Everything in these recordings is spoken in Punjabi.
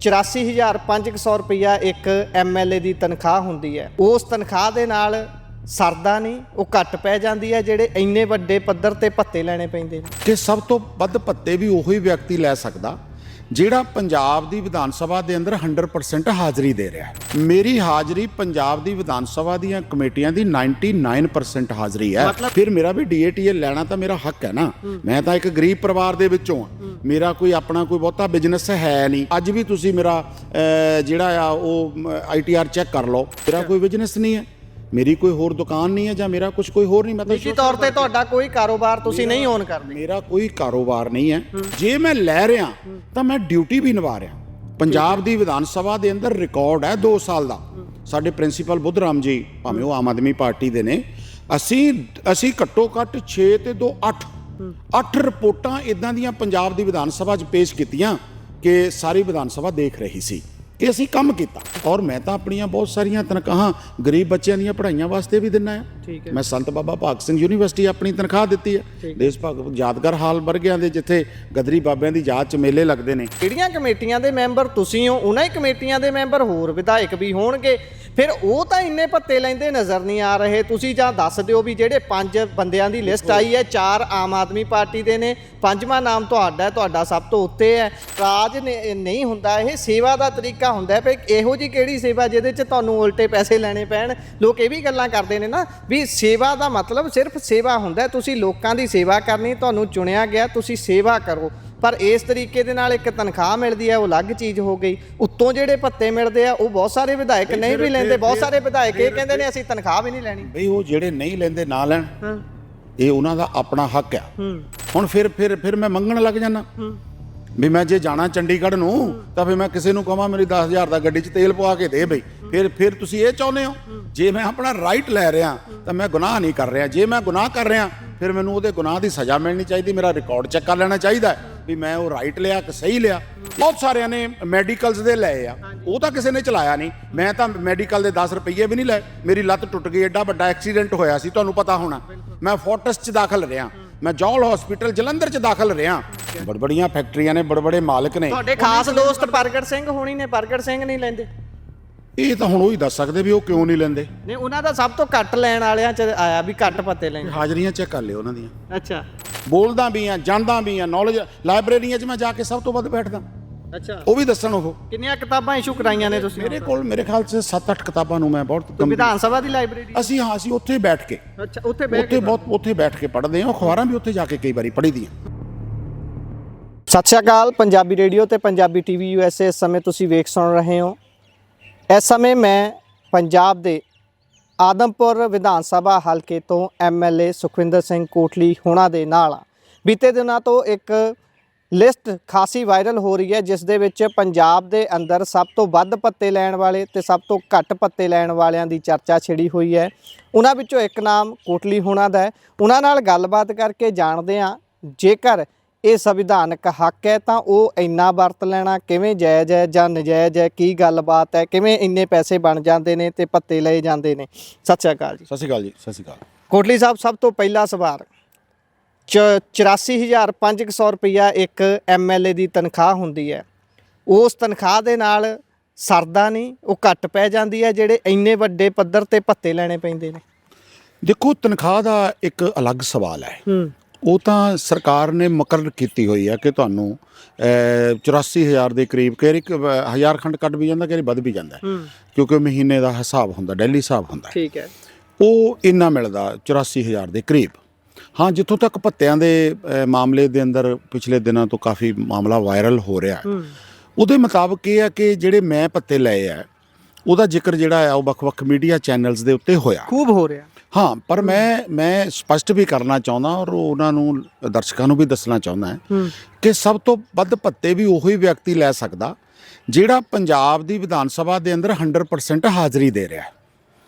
84,500 रुपया एक MLA ਦੀ ਤਨਖਾਹ ਹੁੰਦੀ ਹੈ। ਉਸ ਤਨਖਾਹ ਦੇ ਨਾਲ ਸਰਦਾ ਨਹੀਂ, ਉਹ ਘੱਟ ਪੈ ਜਾਂਦੀ ਹੈ ਜਿਹੜੇ ਇੰਨੇ ਵੱਡੇ ਪੱਧਰ ਤੇ ਭੱਤੇ ਲੈਣੇ ਪੈਂਦੇ ਨੇ। ਕਿ ਸਭ ਤੋਂ ਵੱਧ ਭੱਤੇ ਵੀ ਉਹੀ ਵਿਅਕਤੀ ਲੈ ਸਕਦਾ ਜਿਹੜਾ ਪੰਜਾਬ ਦੀ ਵਿਧਾਨ ਸਭਾ ਦੇ ਅੰਦਰ 100% ਹਾਜ਼ਰੀ ਦੇ ਰਿਹਾ ਹੈ। ਮੇਰੀ ਹਾਜ਼ਰੀ ਪੰਜਾਬ ਦੀ ਵਿਧਾਨ ਸਭਾ ਦੀਆਂ ਕਮੇਟੀਆਂ ਦੀ 99% ਹਾਜ਼ਰੀ ਹੈ। ਫਿਰ ਮੇਰਾ ਵੀ DATL ਲੈਣਾ ਤਾਂ ਮੇਰਾ ਹੱਕ ਹੈ ਨਾ। ਮੈਂ ਤਾਂ ਇੱਕ ਗਰੀਬ ਪਰਿਵਾਰ ਦੇ ਵਿੱਚੋਂ ਹਾਂ, ਮੇਰਾ ਕੋਈ ਆਪਣਾ ਕੋਈ ਬਹੁਤਾ ਬਿਜ਼ਨਸ ਹੈ ਨਹੀਂ। ਅੱਜ ਵੀ ਤੁਸੀਂ ਮੇਰਾ ਜਿਹੜਾ ਆ ਉਹ ITR ਚੈੱਕ ਕਰ ਲਓ, ਮੇਰਾ ਕੋਈ ਬਿਜ਼ਨਸ ਨਹੀਂ ਹੈ, ਮੇਰੀ ਕੋਈ ਹੋਰ ਦੁਕਾਨ ਨਹੀਂ ਹੈ ਜਾਂ ਮੇਰਾ ਕੁਝ ਕੋਈ ਹੋਰ ਨਹੀਂ। ਮਤਲਬ ਨਿੱਜੀ ਤੌਰ ਤੇ ਤੁਹਾਡਾ ਕੋਈ ਕਾਰੋਬਾਰ ਤੁਸੀਂ ਨਹੀਂ ਓਨ ਕਰਦੇ? ਮੇਰਾ ਕੋਈ ਕਾਰੋਬਾਰ ਨਹੀਂ ਹੈ। ਜੇ ਮੈਂ ਲੈ ਰਿਹਾ ਤਾਂ ਮੈਂ ਡਿਊਟੀ ਵੀ ਨਿਭਾ ਰਿਹਾ। ਪੰਜਾਬ ਦੀ ਵਿਧਾਨ ਸਭਾ ਦੇ ਅੰਦਰ ਰਿਕਾਰਡ ਹੈ 2 ਸਾਲ ਦਾ। ਸਾਡੇ ਪ੍ਰਿੰਸੀਪਲ ਬੁੱਧ ਰਾਮ ਜੀ, ਭਾਵੇਂ ਉਹ ਆਮ ਆਦਮੀ ਪਾਰਟੀ ਦੇ ਨੇ, ਅਸੀਂ ਘੱਟੋ ਘੱਟ 6 ਤੇ 2 8 ਰਿਪੋਰਟਾਂ ਇਦਾਂ ਦੀਆਂ ਪੰਜਾਬ ਦੀ ਵਿਧਾਨ ਸਭਾ 'ਚ ਪੇਸ਼ ਕੀਤੀਆਂ ਕਿ ਸਾਰੀ ਵਿਧਾਨ ਸਭਾ ਦੇਖ ਰਹੀ ਸੀ ਕਿ ਅਸੀਂ ਕੰਮ ਕੀਤਾ। ਔਰ ਮੈਂ ਤਾਂ ਆਪਣੀਆਂ ਬਹੁਤ ਸਾਰੀਆਂ ਤਨਖਾਹਾਂ ਗਰੀਬ ਬੱਚਿਆਂ ਦੀਆਂ ਪੜ੍ਹਾਈਆਂ ਵਾਸਤੇ ਵੀ ਦਿੰਦਾ ਆ। ਮੈਂ ਸੰਤ ਬਾਬਾ ਭਾਗ ਸਿੰਘ ਯੂਨੀਵਰਸਿਟੀ ਆਪਣੀ ਤਨਖਾਹ ਦਿੱਤੀ ਹੈ। ਦੇਸ਼ ਭਗਤ ਯਾਦਗਾਰ ਹਾਲ ਵਰਗਿਆਂ ਦੇ ਜਿੱਥੇ ਗਦਰੀ ਬਾਬਿਆਂ ਦੀ ਯਾਦ 'ਚ ਮੇਲੇ ਲੱਗਦੇ ਨੇ। ਜਿਹੜੀਆਂ ਕਮੇਟੀਆਂ ਦੇ ਮੈਂਬਰ ਤੁਸੀਂ ਹੋ, ਉਹਨਾਂ ਹੀ ਕਮੇਟੀਆਂ ਦੇ ਮੈਂਬਰ ਹੋਰ ਵਿਧਾਇਕ ਵੀ ਹੋਣਗੇ, ਫਿਰ ਉਹ ਤਾਂ ਇੰਨੇ ਭੱਤੇ ਲੈਂਦੇ ਨਜ਼ਰ ਨਹੀਂ ਆ ਰਹੇ। ਤੁਸੀਂ ਜਾਂ ਦੱਸ ਦਿਓ ਵੀ ਜਿਹੜੇ 5 ਬੰਦਿਆਂ ਦੀ ਲਿਸਟ ਆਈ ਹੈ, 4 ਆਮ ਆਦਮੀ ਪਾਰਟੀ ਦੇ ਨੇ, 5ਵਾਂ ਨਾਮ ਤੁਹਾਡਾ ਹੈ, ਤੁਹਾਡਾ ਸਭ ਤੋਂ ਉੱਤੇ ਹੈ। ਰਾਜ ਨਹੀਂ ਹੁੰਦਾ, ਇਹ ਸੇਵਾ ਦਾ ਤਰੀਕਾ ਹੁੰਦਾ। ਫਿਰ ਇਹੋ ਜਿਹੀ ਕਿਹੜੀ ਸੇਵਾ ਜਿਹਦੇ 'ਚ ਤੁਹਾਨੂੰ ਉਲਟੇ ਪੈਸੇ ਲੈਣੇ ਪੈਣ? ਲੋਕ ਇਹ ਵੀ ਗੱਲਾਂ ਕਰਦੇ ਨੇ ਨਾ ਵੀ ਸੇਵਾ ਦਾ ਮਤਲਬ ਸਿਰਫ ਸੇਵਾ ਹੁੰਦਾ। ਤੁਸੀਂ ਲੋਕਾਂ ਦੀ ਸੇਵਾ ਕਰਨੀ, ਤੁਹਾਨੂੰ ਚੁਣਿਆ ਗਿਆ, ਤੁਸੀਂ ਸੇਵਾ ਕਰੋ। ਪਰ ਇਸ ਤਰੀਕੇ ਦੇ ਨਾਲ ਇੱਕ ਤਨਖਾਹ ਮਿਲਦੀ ਹੈ, ਉਹ ਅਲੱਗ ਚੀਜ਼ ਹੋ ਗਈ। ਉੱਤੋਂ ਜਿਹੜੇ ਭੱਤੇ ਮਿਲਦੇ ਆ ਉਹ ਬਹੁਤ ਸਾਰੇ ਵਿਧਾਇਕ ਨਹੀਂ ਵੀ ਲੈਂਦੇ। ਬਹੁਤ ਸਾਰੇ ਵਿਧਾਇਕ ਇਹ ਕਹਿੰਦੇ ਨੇ ਅਸੀਂ ਤਨਖਾਹ ਵੀ ਨਹੀਂ ਲੈਣੀ। ਬਈ ਉਹ ਜਿਹੜੇ ਨਹੀਂ ਲੈਂਦੇ ਨਾ ਲੈਣ, ਇਹ ਉਹਨਾਂ ਦਾ ਆਪਣਾ ਹੱਕ ਆ। ਹੁਣ ਫਿਰ ਮੈਂ ਮੰਗਣ ਲੱਗ ਜਾਣਾ ਵੀ ਮੈਂ ਜੇ ਜਾਣਾ ਚੰਡੀਗੜ੍ਹ ਨੂੰ ਤਾਂ ਫਿਰ ਮੈਂ ਕਿਸੇ ਨੂੰ ਕਹਾਂ ਮੇਰੀ 10,000 ਦਾ ਗੱਡੀ 'ਚ ਤੇਲ ਪਵਾ ਕੇ ਦੇ। ਬਈ ਫਿਰ ਤੁਸੀਂ ਇਹ ਚਾਹੁੰਦੇ ਹੋ ਜੇ ਮੈਂ ਆਪਣਾ ਰਾਈਟ ਲੈ ਰਿਹਾ ਤਾਂ ਮੈਂ ਗੁਨਾਹ ਨਹੀਂ ਕਰ ਰਿਹਾ। ਜੇ ਮੈਂ ਗੁਨਾਹ ਕਰ ਰਿਹਾ ਫਿਰ ਮੈਨੂੰ ਉਹਦੇ ਗੁਨਾਹ ਦੀ ਸਜ਼ਾ ਮਿਲਣੀ ਚਾਹੀਦੀ। ਮੇਰਾ ਰਿਕਾਰਡ ਚੈੱਕ ਕਰ ਲੈਣਾ ਚਾਹੀਦਾ ਵੀ ਮੈਂ ਉਹ ਰਾਈਟ ਲਿਆ ਕਿ ਸਹੀ ਲਿਆ। ਬਹੁਤ ਸਾਰਿਆਂ ਨੇ ਮੈਡੀਕਲਸ ਦੇ ਲਏ ਆ, ਉਹ ਤਾਂ ਕਿਸੇ ਨੇ ਚਲਾਇਆ ਨਹੀਂ। ਮੈਂ ਤਾਂ ਮੈਡੀਕਲ ਦੇ 10 ਰੁਪਈਏ ਵੀ ਨਹੀਂ ਲਏ। ਮੇਰੀ ਲੱਤ ਟੁੱਟ ਗਈ, ਐਡਾ ਵੱਡਾ ਐਕਸੀਡੈਂਟ ਹੋਇਆ ਸੀ, ਤੁਹਾਨੂੰ ਪਤਾ ਹੋਣਾ। ਮੈਂ ਫੋਰਟਿਸ 'ਚ ਦਾਖਲ ਰਿਹਾ, ਮੈਂ ਜੌਲ ਹਸਪੀਟਲ ਜਲੰਧਰ 'ਚ ਦਾਖਲ ਰਿਹਾ। ਬੜੀਆਂ ਫੈਕਟਰੀਆਂ ਨੇ, ਬੜੇ ਮਾਲਕ ਨੇ। ਤੁਹਾਡੇ ਖਾਸ ਦੋਸਤ ਪ੍ਰਗਟ ਸਿੰਘ ਹੋਣੀ ਨੇ, ਪ੍ਰਗਟ ਸਿੰਘ ਨਹੀਂ ਲੈਂਦੇ? ਇਹ ਤਾਂ ਹੁਣ ਉਹ ਹੀ ਦੱਸ ਸਕਦੇ ਵੀ ਉਹ ਕਿਉਂ ਨਹੀਂ ਲੈਂਦੇ। ਨਹੀਂ, ਉਹਨਾਂ ਦਾ ਸਭ ਤੋਂ ਘੱਟ ਲੈਣ ਵਾਲਿਆਂ 'ਚ ਆਇਆ ਵੀ ਘੱਟ ਪੱਤੇ ਲੈਂਦੇ। ਹਾਜ਼ਰੀਆਂ ਚੈੱਕ ਕਰ ਲਿਓ ਉਹਨਾਂ ਦੀਆਂ। ਅੱਛਾ, ਬੋਲਦਾ ਵੀ ਆ, ਜਾਣਦਾ ਵੀ ਆ, ਨੌਲੇਜ। ਲਾਇਬ੍ਰੇਰੀਆਂ 'ਚ ਮੈਂ ਜਾ ਕੇ ਸਭ ਤੋਂ ਵੱਧ ਬੈਠਦਾ। ਅੱਛਾ, ਉਹ ਵੀ ਦੱਸਣ। ਉਹ ਕਿੰਨੀਆਂ ਕਿਤਾਬਾਂ ਇਸ਼ੂ ਕਰਾਈਆਂ ਨੇ ਤੁਸੀਂ? ਮੇਰੇ ਕੋਲ ਮੇਰੇ ਖਿਆਲ 'ਚ 7-8 ਕਿਤਾਬਾਂ ਨੂੰ ਮੈਂ ਬਹੁਤ ਵਿਧਾਨ ਸਭਾ ਦੀ ਲਾਇਬ੍ਰੇਰੀ? ਅਸੀਂ ਉੱਥੇ ਬੈਠ ਕੇ, ਅੱਛਾ, ਉੱਥੇ ਬੈਠ ਕੇ ਪੜ੍ਹਦੇ ਹਾਂ। ਅਖਬਾਰਾਂ ਵੀ ਉੱਥੇ ਜਾ ਕੇ ਕਈ ਵਾਰੀ ਪੜ੍ਹੀ ਦੀਆਂ। ਸਤਿ ਸ਼੍ਰੀ ਅਕਾਲ। ਪੰਜਾਬੀ ਰੇਡੀਓ ਤੇ ਪੰਜਾਬੀ TV USA ਇਸ ਸਮੇਂ ਤੁਸੀਂ ਵੇਖ ਸੁਣ ਰਹੇ ਹੋ। ਇਸ ਸਮੇਂ ਮੈਂ ਪੰਜਾਬ ਦੇ ਆਦਮਪੁਰ ਵਿਧਾਨ ਸਭਾ ਹਲਕੇ ਤੋਂ MLA ਸੁਖਵਿੰਦਰ ਸਿੰਘ ਕੋਟਲੀ ਹੋਣਾ ਦੇ ਨਾਲ। ਬੀਤੇ ਦਿਨਾਂ ਤੋਂ ਇੱਕ ਲਿਸਟ ਖਾਸੀ ਵਾਇਰਲ ਹੋ ਰਹੀ ਹੈ ਜਿਸ ਦੇ ਵਿੱਚ ਪੰਜਾਬ ਦੇ ਅੰਦਰ ਸਭ ਤੋਂ ਵੱਧ ਭੱਤੇ ਲੈਣ ਵਾਲੇ ਤੇ ਸਭ ਤੋਂ ਘੱਟ ਭੱਤੇ ਲੈਣ ਵਾਲਿਆਂ ਦੀ ਚਰਚਾ ਛਿੜੀ ਹੋਈ ਹੈ। ਉਹਨਾਂ ਵਿੱਚੋਂ ਇੱਕ ਨਾਮ ਕੋਟਲੀ ਹੋਣਾ ਦਾ ਹੈ। ਉਹਨਾਂ ਨਾਲ ਗੱਲਬਾਤ ਕਰਕੇ ਜਾਣਦੇ ਹਾਂ ਜੇਕਰ ਇਹ ਸੰਵਿਧਾਨਕ ਹੱਕ ਹੈ ਤਾਂ ਉਹ ਇੰਨਾ ਵਰਤ ਲੈਣਾ ਕਿਵੇਂ ਜਾਇਜ਼ ਹੈ ਜਾਂ ਨਜਾਇਜ਼ ਹੈ, ਕੀ ਗੱਲਬਾਤ ਹੈ, ਕਿਵੇਂ ਇੰਨੇ ਪੈਸੇ ਬਣ ਜਾਂਦੇ ਨੇ ਤੇ ਭੱਤੇ ਲਏ ਜਾਂਦੇ ਨੇ। ਸਤਿ ਸ਼੍ਰੀ ਅਕਾਲ ਜੀ। ਸਤਿ ਸ਼੍ਰੀ ਅਕਾਲ ਜੀ। ਸਤਿ ਸ਼੍ਰੀ ਅਕਾਲ ਕੋਟਲੀ ਸਾਹਿਬ। ਸਭ ਤੋਂ ਪਹਿਲਾ ਸਵਾਲ, 84,500 ਰੁਪਇਆ ਇੱਕ MLA ਦੀ ਤਨਖਾਹ ਹੁੰਦੀ ਹੈ। ਉਸ ਤਨਖਾਹ ਦੇ ਨਾਲ ਸਰਦਾ ਨਹੀਂ, ਉਹ ਘੱਟ ਪੈ ਜਾਂਦੀ ਹੈ ਜਿਹੜੇ ਇੰਨੇ ਵੱਡੇ ਪੱਧਰ ਤੇ ਭੱਤੇ ਲੈਣੇ ਪੈਂਦੇ ਨੇ। ਦੇਖੋ, ਤਨਖਾਹ ਦਾ ਇੱਕ ਅਲੱਗ ਸਵਾਲ ਹੈ। ਉਹ ਤਾਂ ਸਰਕਾਰ ਨੇ ਮੁਕਰਰ ਕੀਤੀ ਹੋਈ ਹੈ ਕਿ ਤੁਹਾਨੂੰ 84,000 ਦੇ ਕਰੀਬ, ਕਈ 1,000 ਖੰਡ ਕੱਢ ਵੀ ਜਾਂਦਾ, ਕਈ ਵੱਧ ਵੀ ਜਾਂਦਾ, ਕਿਉਂਕਿ ਮਹੀਨੇ ਦਾ ਹਿਸਾਬ ਹੁੰਦਾ, ਡੇਲੀ ਹਿਸਾਬ ਹੁੰਦਾ। ਠੀਕ ਹੈ। ਉਹ ਇੰਨਾ ਮਿਲਦਾ 84,000 ਦੇ ਕਰੀਬ। ਹਾਂ, ਜਿੱਥੋਂ ਤੱਕ ਭੱਤਿਆਂ ਦੇ ਮਾਮਲੇ ਦੇ ਅੰਦਰ ਪਿਛਲੇ ਦਿਨਾਂ ਤੋਂ ਕਾਫੀ ਮਾਮਲਾ ਵਾਇਰਲ ਹੋ ਰਿਹਾ, ਉਹਦੇ ਮੁਤਾਬਕ ਇਹ ਹੈ ਕਿ ਜਿਹੜੇ ਮੈਂ ਭੱਤੇ ਲਏ ਆ ਉਹਦਾ ਜ਼ਿਕਰ ਜਿਹੜਾ ਆ ਉਹ ਵੱਖ-ਵੱਖ ਮੀਡੀਆ ਚੈਨਲਸ ਦੇ ਉੱਤੇ ਹੋਇਆ, ਖੂਬ ਹੋ ਰਿਹਾ। ਹਾਂ, ਪਰ ਮੈਂ ਸਪਸ਼ਟ ਵੀ ਕਰਨਾ ਚਾਹੁੰਦਾ ਔਰ ਉਹਨਾਂ ਨੂੰ, ਦਰਸ਼ਕਾਂ ਨੂੰ ਵੀ ਦੱਸਣਾ ਚਾਹੁੰਦਾ ਕਿ ਸਭ ਤੋਂ ਵੱਧ ਭੱਤੇ ਵੀ ਉਹੀ ਵਿਅਕਤੀ ਲੈ ਸਕਦਾ ਜਿਹੜਾ ਪੰਜਾਬ ਦੀ ਵਿਧਾਨ ਸਭਾ ਦੇ ਅੰਦਰ 100% ਹਾਜ਼ਰੀ ਦੇ ਰਿਹਾ।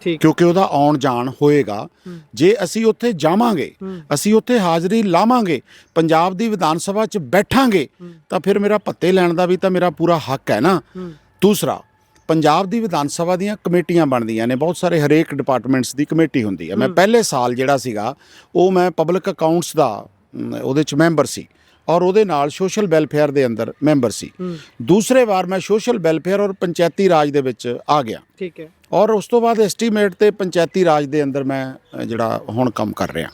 ਕਿਉਂਕਿ ਉਹਦਾ ਆਉਣ ਜਾਣ ਹੋਏਗਾ। ਜੇ ਅਸੀਂ ਉੱਥੇ ਜਾਵਾਂਗੇ, ਅਸੀਂ ਉੱਥੇ ਹਾਜ਼ਰੀ ਲਾਵਾਂਗੇ, ਪੰਜਾਬ ਦੀ ਵਿਧਾਨ ਸਭਾ 'ਚ ਬੈਠਾਂਗੇ ਤਾਂ ਫਿਰ ਮੇਰਾ ਭੱਤੇ ਲੈਣ ਦਾ ਵੀ ਤਾਂ ਮੇਰਾ ਪੂਰਾ ਹੱਕ ਹੈ ਨਾ। ਦੂਸਰਾ, ਪੰਜਾਬ ਦੀ ਵਿਧਾਨ ਸਭਾ ਦੀਆਂ ਕਮੇਟੀਆਂ ਬਣਦੀਆਂ ਨੇ, ਬਹੁਤ ਸਾਰੇ ਹਰੇਕ ਡਿਪਾਰਟਮੈਂਟਸ ਦੀ ਕਮੇਟੀ ਹੁੰਦੀ ਹੈ। ਮੈਂ ਪਹਿਲੇ ਸਾਲ ਜਿਹੜਾ ਸੀਗਾ ਉਹ ਮੈਂ ਪਬਲਿਕ ਅਕਾਊਂਟਸ ਦਾ ਉਹਦੇ 'ਚ ਮੈਂਬਰ ਸੀ, ਔਰ ਉਹਦੇ ਨਾਲ ਸੋਸ਼ਲ ਵੈਲਫੇਅਰ ਦੇ ਅੰਦਰ ਮੈਂਬਰ ਸੀ। ਦੂਸਰੇ ਵਾਰ ਮੈਂ ਸੋਸ਼ਲ ਵੈਲਫੇਅਰ ਔਰ ਪੰਚਾਇਤੀ ਰਾਜ ਦੇ ਵਿੱਚ ਆ ਗਿਆ। ਠੀਕ ਹੈ। ਔਰ ਉਸ ਤੋਂ ਬਾਅਦ ਐਸਟੀਮੇਟ ਤੇ ਪੰਚਾਇਤੀ ਰਾਜ ਦੇ ਅੰਦਰ ਮੈਂ ਜਿਹੜਾ ਹੁਣ ਕੰਮ ਕਰ ਰਿਹਾ।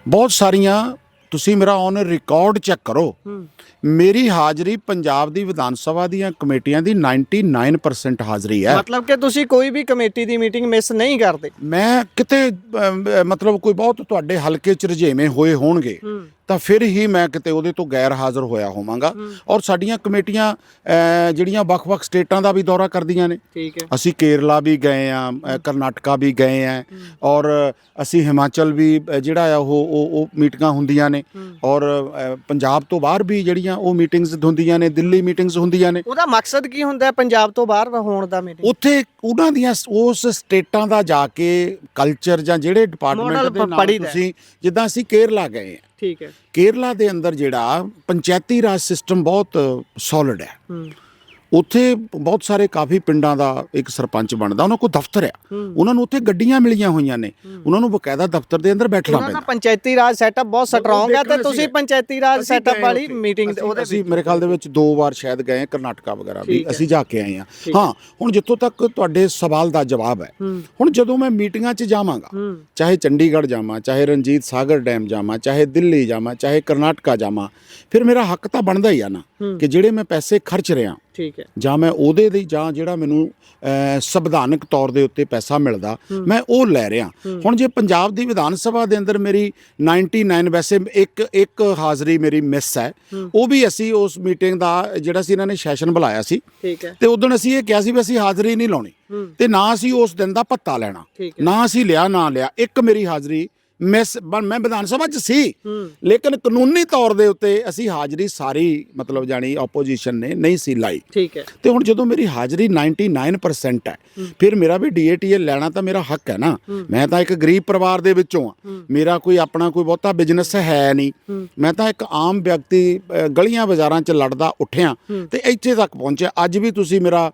ਬਹੁਤ ਸਾਰੀਆਂ ਤੁਸੀਂ ਮੇਰਾ ਔਨ ਰਿਕਾਰਡ ਚੈੱਕ ਕਰੋ, ਮੇਰੀ ਹਾਜ਼ਰੀ ਪੰਜਾਬ ਦੀ ਵਿਧਾਨ ਸਭਾ ਦੀਆਂ ਕਮੇਟੀਆਂ ਦੀ 99% ਹਾਜ਼ਰੀ ਹੈ। ਮਤਲਬ ਕਿ ਤੁਸੀਂ ਕੋਈ ਵੀ ਕਮੇਟੀ ਦੀ ਮੀਟਿੰਗ ਮਿਸ ਨਹੀਂ ਕਰਦੇ। ਮੈਂ ਕਿਤੇ ਮਤਲਬ ਕੋਈ ਬਹੁਤ ਤੁਹਾਡੇ ਹਲਕੇ ਚ ਰੁਝੇਵੇਂ ਹੋਏ ਹੋਣਗੇ ਤਾਂ ਫਿਰ ਹੀ ਮੈਂ ਕਿਤੇ ਉਹਦੇ ਤੋਂ ਗੈਰ ਹਾਜ਼ਰ ਹੋਇਆ ਹੋਵਾਂਗਾ। ਔਰ ਸਾਡੀਆਂ ਕਮੇਟੀਆਂ ਜਿਹੜੀਆਂ ਵੱਖ-ਵੱਖ ਸਟੇਟਾਂ ਦਾ ਵੀ ਦੌਰਾ ਕਰਦੀਆਂ ਨੇ। ਠੀਕ ਹੈ। ਅਸੀਂ ਕੇਰਲਾ ਵੀ ਗਏ ਆ, ਕਰਨਾਟਕਾ ਵੀ ਗਏ ਆ, ਔਰ ਅਸੀਂ ਹਿਮਾਚਲ ਵੀ ਜਿਹੜਾ ਆ ਉਹ ਮੀਟਿੰਗਾਂ ਹੁੰਦੀਆਂ ਨੇ, ਔਰ ਪੰਜਾਬ ਤੋਂ ਬਾਹਰ ਵੀ ਜਿਹੜੀਆਂ ਉਹ ਮੀਟਿੰਗਸ ਹੁੰਦੀਆਂ ਨੇ, ਦਿੱਲੀ ਮੀਟਿੰਗਸ ਹੁੰਦੀਆਂ ਨੇ। ਉਹਦਾ ਮਕਸਦ ਕੀ ਹੁੰਦਾ ਪੰਜਾਬ ਤੋਂ ਬਾਹਰ ਹੋਣ ਦਾ ਮੀਟਿੰਗ? ਉੱਥੇ ਉਹਨਾਂ ਦੀਆਂ ਉਸ ਸਟੇਟਾਂ ਦਾ ਜਾ ਕੇ ਕਲਚਰ ਜਾਂ ਜਿਹੜੇ ਡਿਪਾਰਟਮੈਂਟ ਦੇ ਨਾਲ ਤੁਸੀਂ, ਜਿੱਦਾਂ ਅਸੀਂ ਕੇਰਲਾ ਗਏ ਆ। ਠੀਕ ਹੈ। ਕੇਰਲਾ ਦੇ ਅੰਦਰ ਜਿਹੜਾ ਪੰਚਾਇਤੀ ਰਾਜ ਸਿਸਟਮ ਬਹੁਤ ਸੋਲਿਡ ਹੈ। ਉੱਥੇ ਬਹੁਤ ਸਾਰੇ ਕਾਫੀ ਪਿੰਡਾਂ ਦਾ ਇੱਕ ਸਰਪੰਚ ਬਣਦਾ, ਉਹਨਾਂ ਕੋਲ ਦਫ਼ਤਰ ਆ, ਉਹਨਾਂ ਨੂੰ ਉੱਥੇ ਗੱਡੀਆਂ ਮਿਲੀਆਂ ਹੋਈਆਂ ਨੇ, ਉਹਨਾਂ ਨੂੰ ਬਕਾਇਦਾ ਦਫ਼ਤਰ ਦੇ ਅੰਦਰ ਬੈਠਣਾ ਪੈਂਦਾ। ਪੰਚਾਇਤੀ ਰਾਜ ਸੈਟਅਪ ਬਹੁਤ ਸਟਰੋਂਗ ਹੈ ਤੇ ਤੁਸੀਂ ਪੰਚਾਇਤੀ ਰਾਜ ਸੈਟਅਪ ਵਾਲੀ ਮੀਟਿੰਗ ਉਹਦੇ ਅਸੀਂ ਮੇਰੇ ਖਿਆਲ ਦੇ ਵਿੱਚ 2 ਵਾਰ ਸ਼ਾਇਦ ਗਏ, ਕਰਨਾਟਕਾ ਵਗੈਰਾ ਵੀ ਅਸੀਂ ਜਾ ਕੇ ਆਏ ਹਾਂ। ਹਾਂ, ਹੁਣ ਜਿੱਥੋਂ ਤੱਕ ਤੁਹਾਡੇ ਸਵਾਲ ਦਾ ਜਵਾਬ ਹੈ, ਹੁਣ ਜਦੋਂ ਮੈਂ ਮੀਟਿੰਗਾਂ 'ਚ ਜਾਵਾਂਗਾ, ਚਾਹੇ ਚੰਡੀਗੜ੍ਹ ਜਾਵਾਂ, ਚਾਹੇ ਰਣਜੀਤ ਸਾਗਰ ਡੈਮ ਜਾਵਾਂ, ਚਾਹੇ ਦਿੱਲੀ ਜਾਵਾਂ, ਚਾਹੇ ਕਰਨਾਟਕਾ ਜਾਵਾਂ, ਫਿਰ ਮੇਰਾ ਹੱਕ ਤਾਂ ਬਣਦਾ ਹੀ ਆ ਨਾ ਕਿ ਜਿਹੜੇ ਮੈਂ ਪੈਸੇ ਖਰਚ ਰਿਹਾ, ਠੀਕ ਹੈ, ਜਾਂ ਮੈਂ ਉਹਦੇ ਦੀ ਜਾਂ ਜਿਹੜਾ ਮੈਨੂੰ ਸੰਵਿਧਾਨਕ ਤੌਰ ਦੇ ਉੱਤੇ ਪੈਸਾ ਮਿਲਦਾ ਮੈਂ ਉਹ ਲੈ ਰਿਹਾ। ਹੁਣ ਜੇ ਪੰਜਾਬ ਦੀ ਵਿਧਾਨ ਸਭਾ ਦੇ ਅੰਦਰ ਮੇਰੀ 99 ਵੈਸੇ ਇੱਕ ਹਾਜ਼ਰੀ ਮੇਰੀ ਮਿਸ ਹੈ, ਉਹ ਵੀ ਅਸੀਂ ਉਸ ਮੀਟਿੰਗ ਦਾ ਜਿਹੜਾ ਸੀ ਇਹਨਾਂ ਨੇ ਸੈਸ਼ਨ ਬੁਲਾਇਆ ਸੀ, ਠੀਕ ਹੈ, ਤੇ ਉਦੋਂ ਅਸੀਂ ਇਹ ਕਿਹਾ ਸੀ ਵੀ ਅਸੀਂ ਹਾਜ਼ਰੀ ਨਹੀਂ ਲਾਉਣੀ ਤੇ ਨਾ ਅਸੀਂ ਉਸ ਦਿਨ ਦਾ ਭੱਤਾ ਲੈਣਾ, ਨਾ ਅਸੀਂ ਲਿਆ ਨਾ ਲਿਆ। ਇੱਕ ਮੇਰੀ ਹਾਜ਼ਰੀ ਮਿਸ, ਮੈਂ ਵਿਧਾਨ ਸਭਾ 'ਚ ਸੀ ਲੇਕਿਨ ਕਾਨੂੰਨੀ ਤੌਰ ਦੇ ਉੱਤੇ ਅਸੀਂ ਹਾਜ਼ਰੀ ਸਾਰੀ ਮਤਲਬ ਜਾਣੀ ਆਪੋਜੀਸ਼ਨ ਨੇ ਨਹੀਂ ਸੀ ਲਾਈ। ਠੀਕ ਹੈ। ਤੇ ਹੁਣ ਜਦੋਂ ਮੇਰੀ ਹਾਜ਼ਰੀ 99% ਹੈ, ਫਿਰ ਮੇਰਾ ਵੀ DATL ਲੈਣਾ ਤਾਂ ਮੇਰਾ ਹੱਕ ਹੈ ਨਾ। ਮੈਂ ਤਾਂ ਇੱਕ ਗਰੀਬ ਪਰਿਵਾਰ ਦੇ ਵਿੱਚੋਂ ਆ, ਮੇਰਾ ਕੋਈ ਆਪਣਾ ਕੋਈ ਬਹੁਤਾ ਬਿਜ਼ਨਸ ਹੈ ਨਹੀਂ, ਮੈਂ ਤਾਂ ਇੱਕ ਆਮ ਵਿਅਕਤੀ ਗਲੀਆਂ ਬਾਜ਼ਾਰਾਂ 'ਚ ਲੜਦਾ ਉੱਠਿਆ ਤੇ ਇੱਥੇ ਤੱਕ ਪਹੁੰਚਿਆ। ਅੱਜ ਵੀ ਤੁਸੀਂ ਮੇਰਾ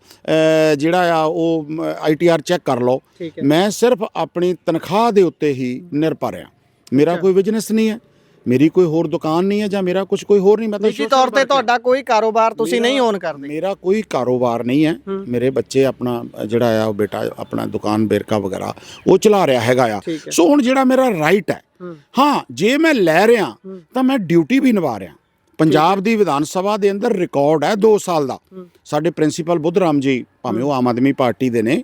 ਜਿਹੜਾ ਆ ਉਹ ITR ਚੈੱਕ ਕਰ ਲਓ, ਮੈਂ ਸਿਰਫ ਆਪਣੀ ਤਨਖਾਹ ਦੇ ਉੱਤੇ ਹੀ ਨਿਰਭਰ ਹਾਂ। ਮੇਰਾ ਕੋਈ ਬਿਜ਼ਨਸ ਨਹੀਂ ਹੈ, ਮੇਰੀ ਕੋਈ ਹੋਰ ਦੁਕਾਨ ਨਹੀਂ ਹੈ, ਜਾਂ ਮੇਰਾ ਕੁਝ ਕੋਈ ਹੋਰ ਨਹੀਂ। ਮਤਲਬ ਨਿੱਜੀ ਤੌਰ ਤੇ ਤੁਹਾਡਾ ਕੋਈ ਕਾਰੋਬਾਰ ਤੁਸੀਂ ਨਹੀਂ ਓਨ ਕਰਦੇ? ਮੇਰਾ ਕੋਈ ਕਾਰੋਬਾਰ ਨਹੀਂ ਹੈ। ਮੇਰੇ ਬੱਚੇ ਆਪਣਾ ਜਿਹੜਾ ਆ ਉਹ ਬੇਟਾ ਆਪਣਾ ਦੁਕਾਨ ਬੇਰਕਾ ਵਗੈਰਾ ਉਹ ਚਲਾ ਰਿਹਾ ਹੈਗਾ ਆ। ਸੋ ਹੁਣ ਜਿਹੜਾ ਮੇਰਾ ਰਾਈਟ ਹੈ, ਹਾਂ, ਜੇ ਮੈਂ ਲੈ ਰਿਹਾ ਤਾਂ ਮੈਂ ਡਿਊਟੀ ਵੀ ਨਿਭਾ ਰਿਹਾ। ਪੰਜਾਬ ਦੀ ਵਿਧਾਨ ਸਭਾ ਦੇ ਅੰਦਰ ਰਿਕਾਰਡ ਹੈ 2 ਸਾਲ ਦਾ। ਸਾਡੇ ਪ੍ਰਿੰਸੀਪਲ ਬੁੱਧ ਰਾਮ ਜੀ, ਭਾਵੇਂ ਉਹ ਆਮ ਆਦਮੀ ਪਾਰਟੀ ਦੇ ਨੇ,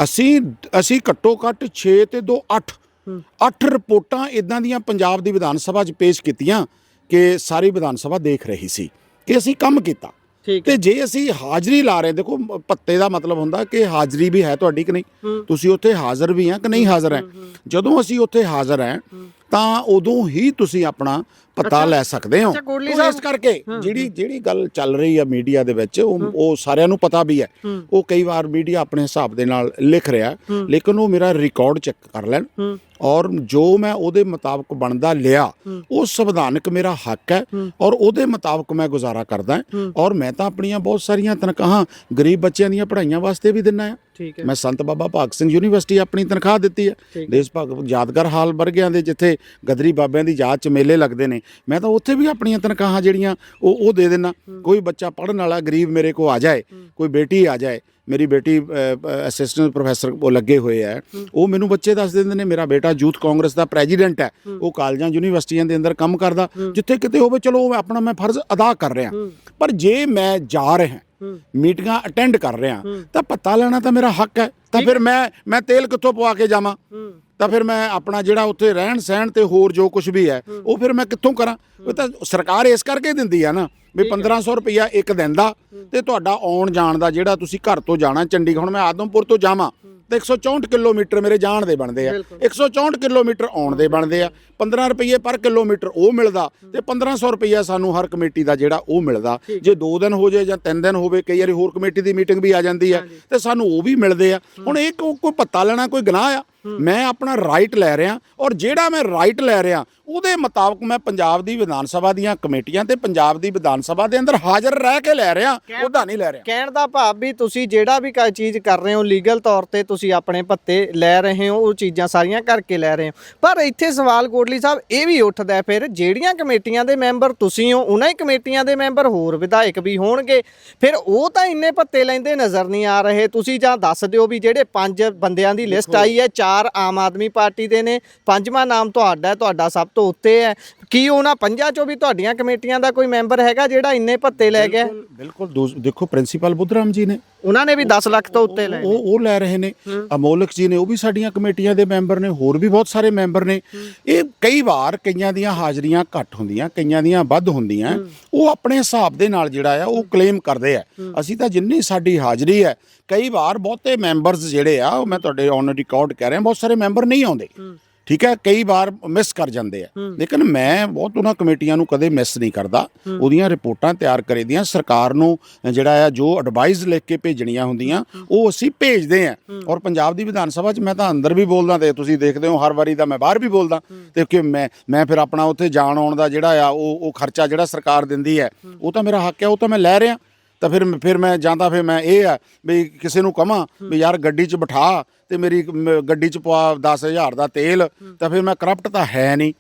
ਅਸੀਂ ਘੱਟੋ ਘੱਟ 6 ਤੇ 2 8 ਰਿਪੋਰਟਾਂ ਇਦਾਂ ਦੀਆਂ ਪੰਜਾਬ ਦੀ ਵਿਧਾਨ ਸਭਾ 'ਚ ਪੇਸ਼ ਕੀਤੀਆਂ ਕਿ ਸਾਰੀ ਵਿਧਾਨ ਸਭਾ ਦੇਖ ਰਹੀ ਸੀ ਕਿ ਅਸੀਂ ਕੰਮ ਕੀਤਾ। ਤੇ ਜੇ ਅਸੀਂ ਹਾਜ਼ਰੀ ਲਾ ਰਹੇ, ਦੇਖੋ ਭੱਤੇ ਦਾ ਮਤਲਬ ਹੁੰਦਾ ਕਿ ਹਾਜ਼ਰੀ ਵੀ ਹੈ ਤੁਹਾਡੀ ਕਿ ਨਹੀਂ, ਤੁਸੀਂ ਉੱਥੇ ਹਾਜ਼ਰ ਵੀ ਆ ਕਿ ਨਹੀਂ ਹਾਜ਼ਰ ਹੈ। ਜਦੋਂ ਅਸੀਂ ਉੱਥੇ ਹਾਜ਼ਰ ਹੈ ਤਾਂ ਉਦੋਂ ਹੀ ਤੁਸੀਂ ਆਪਣਾ ਪਤਾ ਲੈ ਸਕਦੇ ਹੋ। ਇਸ ਕਰਕੇ ਜਿਹੜੀ ਗੱਲ ਚੱਲ ਰਹੀ ਆ ਮੀਡੀਆ ਦੇ ਵਿੱਚ, ਉਹ ਸਾਰਿਆਂ ਨੂੰ ਪਤਾ ਵੀ ਹੈ। ਉਹ ਕਈ ਵਾਰ ਮੀਡੀਆ ਆਪਣੇ ਹਿਸਾਬ ਦੇ ਨਾਲ ਲਿਖ ਰਿਹਾ, ਲੇਕਿਨ ਉਹ ਮੇਰਾ ਰਿਕਾਰਡ ਚੈੱਕ ਕਰ ਲੈਣ, ਔਰ ਜੋ ਮੈਂ ਉਹਦੇ ਮੁਤਾਬਕ ਬਣਦਾ ਲਿਆ ਉਹ ਸੰਵਿਧਾਨਕ ਮੇਰਾ ਹੱਕ ਹੈ, ਔਰ ਉਹਦੇ ਮੁਤਾਬਕ ਮੈਂ ਗੁਜ਼ਾਰਾ ਕਰਦਾ। ਔਰ ਮੈਂ ਤਾਂ ਆਪਣੀਆਂ ਬਹੁਤ ਸਾਰੀਆਂ ਤਨਖਾਹਾਂ ਗਰੀਬ ਬੱਚਿਆਂ ਦੀਆਂ ਪੜ੍ਹਾਈਆਂ ਵਾਸਤੇ ਵੀ ਦਿੰਦਾ ਆ। ਮੈਂ ਸੰਤ ਬਾਬਾ ਭਾਗ ਸਿੰਘ ਯੂਨੀਵਰਸਿਟੀ ਆਪਣੀ ਤਨਖਾਹ ਦਿੱਤੀ ਹੈ। ਦੇਸ਼ ਭਗਤ ਯਾਦਗਾਰ ਹਾਲ ਵਰਗਿਆਂ ਦੇ ਜਿੱਥੇ ਗਦਰੀ ਬਾਬਿਆਂ ਦੀ ਯਾਦ 'ਚ ਮੇਲੇ ਲੱਗਦੇ ਨੇ, ਮੈਂ ਤਾਂ ਉੱਥੇ ਵੀ ਆਪਣੀਆਂ ਤਨਖਾਹਾਂ ਜਿਹੜੀਆਂ ਉਹ ਦੇ ਦਿੰਦਾ। ਕੋਈ ਬੱਚਾ ਪੜ੍ਹਨ ਵਾਲਾ ਗਰੀਬ ਮੇਰੇ ਕੋਲ ਆ ਜਾਏ, ਕੋਈ ਬੇਟੀ ਆ ਜਾਏ, ਮੇਰੀ ਬੇਟੀ ਅਸਿਸਟੈਂਟ ਪ੍ਰੋਫੈਸਰ ਉਹ ਲੱਗੇ ਹੋਏ ਹੈ, ਉਹ ਮੈਨੂੰ ਬੱਚੇ ਦੱਸ ਦਿੰਦੇ ਨੇ ਮੇਰਾ ਬੇਟਾ ਯੂਥ ਕਾਂਗਰਸ ਦਾ ਪ੍ਰੈਜ਼ੀਡੈਂਟ ਹੈ, ਉਹ ਕਾਲਜਾਂ ਯੂਨੀਵਰਸਿਟੀਆਂ ਦੇ ਅੰਦਰ ਕੰਮ ਕਰਦਾ। ਜਿੱਥੇ ਕਿਤੇ ਹੋਵੇ, ਚਲੋ ਆਪਣਾ ਮੈਂ ਫਰਜ਼ ਅਦਾ ਕਰ ਰਿਹਾ। ਪਰ ਜੇ ਮੈਂ ਜਾ ਰਿਹਾ, ਮੀਟਿੰਗਾਂ ਅਟੈਂਡ ਕਰ ਰਿਹਾ, ਤਾਂ ਪਤਾ ਲੈਣਾ ਤਾਂ ਮੇਰਾ ਹੱਕ ਹੈ। ਤਾਂ ਫਿਰ ਮੈਂ ਤੇਲ ਕਿੱਥੋਂ ਪਵਾ ਕੇ ਜਾਵਾਂ? ਤਾਂ ਫਿਰ ਮੈਂ ਆਪਣਾ ਜਿਹੜਾ ਉੱਥੇ ਰਹਿਣ ਸਹਿਣ ਤੇ ਹੋਰ ਜੋ ਕੁਝ ਵੀ ਹੈ ਉਹ ਫਿਰ ਮੈਂ ਕਿੱਥੋਂ ਕਰਾਂ? ਉਹ ਤਾਂ ਸਰਕਾਰ ਇਸ ਕਰਕੇ ਦਿੰਦੀ ਆ ਨਾ ਵੀ 1500 ਰੁਪਈਆ ਇੱਕ ਦਿਨ ਦਾ, ਤੇ ਤੁਹਾਡਾ ਆਉਣ ਜਾਣ ਦਾ ਜਿਹੜਾ ਤੁਸੀਂ ਘਰ ਤੋਂ ਜਾਣਾ ਚੰਡੀਗੜ੍ਹ, ਹੁਣ ਮੈਂ ਆਦਮਪੁਰ ਤੋਂ ਜਾਵਾਂ ਤੇ 164 ਕਿਲੋਮੀਟਰ ਮੇਰੇ ਜਾਣ ਦੇ ਬਣਦੇ ਆ, 164 ਕਿਲੋਮੀਟਰ ਆਉਣ ਦੇ ਬਣਦੇ ਆ। 15 ਰੁਪਏ ਪਰ ਕਿਲੋਮੀਟਰ ਉਹ ਮਿਲਦਾ, ਤੇ 1500 ਰੁਪਈਆ ਸਾਨੂੰ ਹਰ ਕਮੇਟੀ ਦਾ ਜਿਹੜਾ ਉਹ ਮਿਲਦਾ। ਜੇ 2 ਦਿਨ ਹੋ ਜਾਏ ਜਾਂ 3 ਦਿਨ ਹੋਵੇ, ਕਈ ਵਾਰੀ ਹੋਰ ਕਮੇਟੀ ਦੀ ਮੀਟਿੰਗ ਵੀ ਆ ਜਾਂਦੀ ਹੈ, ਤੇ ਸਾਨੂੰ ਉਹ ਵੀ ਮਿਲਦੇ ਆ। ਹੁਣ ਇਹ ਕੋਈ ਭੱਤਾ ਲੈਣਾ ਕੋਈ ਗੁਨਾਹ ਆ? ਮੈਂ ਆਪਣਾ ਰਾਈਟ ਲੈ ਰਿਹਾ ਔਰ ਜਿਹੜਾ ਮੈਂ ਰਾਈਟ ਲੈ ਰਿਹਾ ਉਹਦੇ ਮੁਤਾਬਕ ਮੈਂ ਪੰਜਾਬ ਦੀ ਵਿਧਾਨ ਸਭਾ ਦੀਆਂ ਕਮੇਟੀਆਂ ਤੇ ਪੰਜਾਬ ਦੀ ਵਿਧਾਨ ਸਭਾ ਦੇ ਅੰਦਰ ਹਾਜ਼ਰ ਰਹਿ ਕੇ ਲੈ ਰਿਹਾ, ਉਹਦਾ ਨਹੀਂ ਲੈ ਰਿਹਾ। ਕਹਿਣ ਦਾ ਭਾਵ ਵੀ ਤੁਸੀਂ ਜਿਹੜਾ ਵੀ ਕੋਈ ਚੀਜ਼ ਕਰ ਰਹੇ ਹੋ ਲੀਗਲ ਤੌਰ ਤੇ ਤੁਸੀਂ ਆਪਣੇ ਭੱਤੇ ਲੈ ਰਹੇ ਹੋ, ਉਹ ਚੀਜ਼ਾਂ ਸਾਰੀਆਂ ਕਰਕੇ ਲੈ ਰਹੇ ਹੋ। ਪਰ ਇੱਥੇ ਸਵਾਲ ਕੋਟਲੀ ਸਾਹਿਬ ਇਹ ਵੀ ਉੱਠਦਾ ਫਿਰ ਜਿਹੜੀਆਂ ਕਮੇਟੀਆਂ ਦੇ ਮੈਂਬਰ ਤੁਸੀਂ ਹੋ ਉਹਨਾਂ ਹੀ ਕਮੇਟੀਆਂ ਦੇ ਮੈਂਬਰ ਹੋਰ ਵਿਧਾਇਕ ਵੀ ਹੋਣਗੇ, ਫਿਰ ਉਹ ਤਾਂ ਇੰਨੇ ਭੱਤੇ ਲੈਂਦੇ ਨਜ਼ਰ ਨਹੀਂ ਆ ਰਹੇ। ਤੁਸੀਂ ਜਾਂ ਦੱਸ ਦਿਓ ਵੀ ਜਿਹੜੇ 5 ਬੰਦਿਆਂ ਦੀ ਲਿਸਟ ਆਈ ਹੈ, 4 ਆਮ ਆਦਮੀ ਪਾਰਟੀ ਦੇ ਨੇ, 5ਵਾਂ ਨਾਮ ਤੁਹਾਡਾ ਸਭ ਤੋਂ ਉੱਤੇ ਹੈ। ਕੀ ਉਹਨਾਂ 5 ਚੋਂ ਵੀ ਤੁਹਾਡੀਆਂ ਕਮੇਟੀਆਂ ਦਾ ਕੋਈ ਮੈਂਬਰ ਹੈਗਾ ਜਿਹੜਾ ਇੰਨੇ ਭੱਤੇ ਲੈ ਗਿਆ? ਬਿਲਕੁਲ ਦੇਖੋ ਪ੍ਰਿੰਸੀਪਲ ਬੁੱਧਰਾਮ ਜੀ ਨੇ, ਉਹਨਾਂ ਨੇ ਵੀ 10 ਲੱਖ ਤੋਂ ਉੱਤੇ ਲੈ ਉਹ ਲੈ ਰਹੇ ਨੇ। ਅਮੋਲਕ ਜੀ ਨੇ, ਉਹ ਵੀ ਸਾਡੀਆਂ ਕਮੇਟੀਆਂ ਦੇ ਮੈਂਬਰ ਨੇ, ਹੋਰ ਵੀ ਬਹੁਤ ਸਾਰੇ ਮੈਂਬਰ ਨੇ। ਇਹ ਕਈ ਵਾਰ ਕਈਆਂ ਦੀਆਂ ਹਾਜ਼ਰੀਆਂ ਘੱਟ ਹੁੰਦੀਆਂ, ਕਈਆਂ ਦੀਆਂ ਵੱਧ ਹੁੰਦੀਆਂ, ਉਹ ਆਪਣੇ ਹਿਸਾਬ ਦੇ ਨਾਲ ਜਿਹੜਾ ਆ ਉਹ ਕਲੇਮ ਕਰਦੇ ਆ। ਅਸੀਂ ਤਾਂ ਜਿੰਨੀ ਸਾਡੀ ਹਾਜ਼ਰੀ ਹੈ, ਕਈ ਵਾਰ ਬਹੁਤੇ ਮੈਂਬਰਸ ਜਿਹੜੇ ਆ, ਮੈਂ ਤੁਹਾਡੇ ਔਨ ਰਿਕਾਰਡ ਕਹਿ ਰਿਹਾ, ਬਹੁਤ ਸਾਰੇ ਮੈਂਬਰ ਨਹੀਂ ਆਉਂਦੇ, ਠੀਕ ਹੈ, ਕਈ ਵਾਰ ਮਿਸ ਕਰ ਜਾਂਦੇ ਆ। ਲੇਕਿਨ ਮੈਂ ਬਹੁਤ ਉਹਨਾਂ ਕਮੇਟੀਆਂ ਨੂੰ ਕਦੇ ਮਿਸ ਨਹੀਂ ਕਰਦਾ। ਉਹਦੀਆਂ ਰਿਪੋਰਟਾਂ ਤਿਆਰ ਕਰੀ ਦੀਆਂ, ਸਰਕਾਰ ਨੂੰ ਜਿਹੜਾ ਆ ਜੋ ਐਡਵਾਈਸ ਲਿਖ ਕੇ ਭੇਜਣੀਆਂ ਹੁੰਦੀਆਂ ਉਹ ਅਸੀਂ ਭੇਜਦੇ ਆ। ਔਰ ਪੰਜਾਬ ਦੀ ਵਿਧਾਨ ਸਭਾ 'ਚ ਮੈਂ ਤਾਂ ਅੰਦਰ ਵੀ ਬੋਲਦਾ ਤੇ ਤੁਸੀਂ ਦੇਖਦੇ ਹੋ ਹਰ ਵਾਰੀ ਤਾਂ ਮੈਂ ਬਾਹਰ ਵੀ ਬੋਲਦਾ, ਤੇ ਕਿ ਮੈਂ ਫਿਰ ਆਪਣਾ ਉੱਥੇ ਜਾਣ ਆਉਣ ਦਾ ਜਿਹੜਾ ਆ ਉਹ ਖਰਚਾ ਜਿਹੜਾ ਸਰਕਾਰ ਦਿੰਦੀ ਹੈ ਉਹ ਤਾਂ ਮੇਰਾ ਹੱਕ ਹੈ, ਉਹ ਤਾਂ ਮੈਂ ਲੈ ਰਿਹਾ। ਤਾਂ ਫਿਰ ਮੈਂ ਜਾਂਦਾ, ਫਿਰ ਮੈਂ ਇਹ ਆ ਵੀ ਕਿਸੇ ਨੂੰ ਕਹਾਂ ਵੀ ਯਾਰ ਗੱਡੀ 'ਚ ਬਿਠਾ ਤੇ ਮੇਰੀ ਗੱਡੀ 'ਚ ਪਵਾ 10,000 ਦਾ ਤੇਲ, ਤਾਂ ਫਿਰ ਮੈਂ ਕਰਪਟ ਤਾਂ ਹੈ ਨਹੀਂ।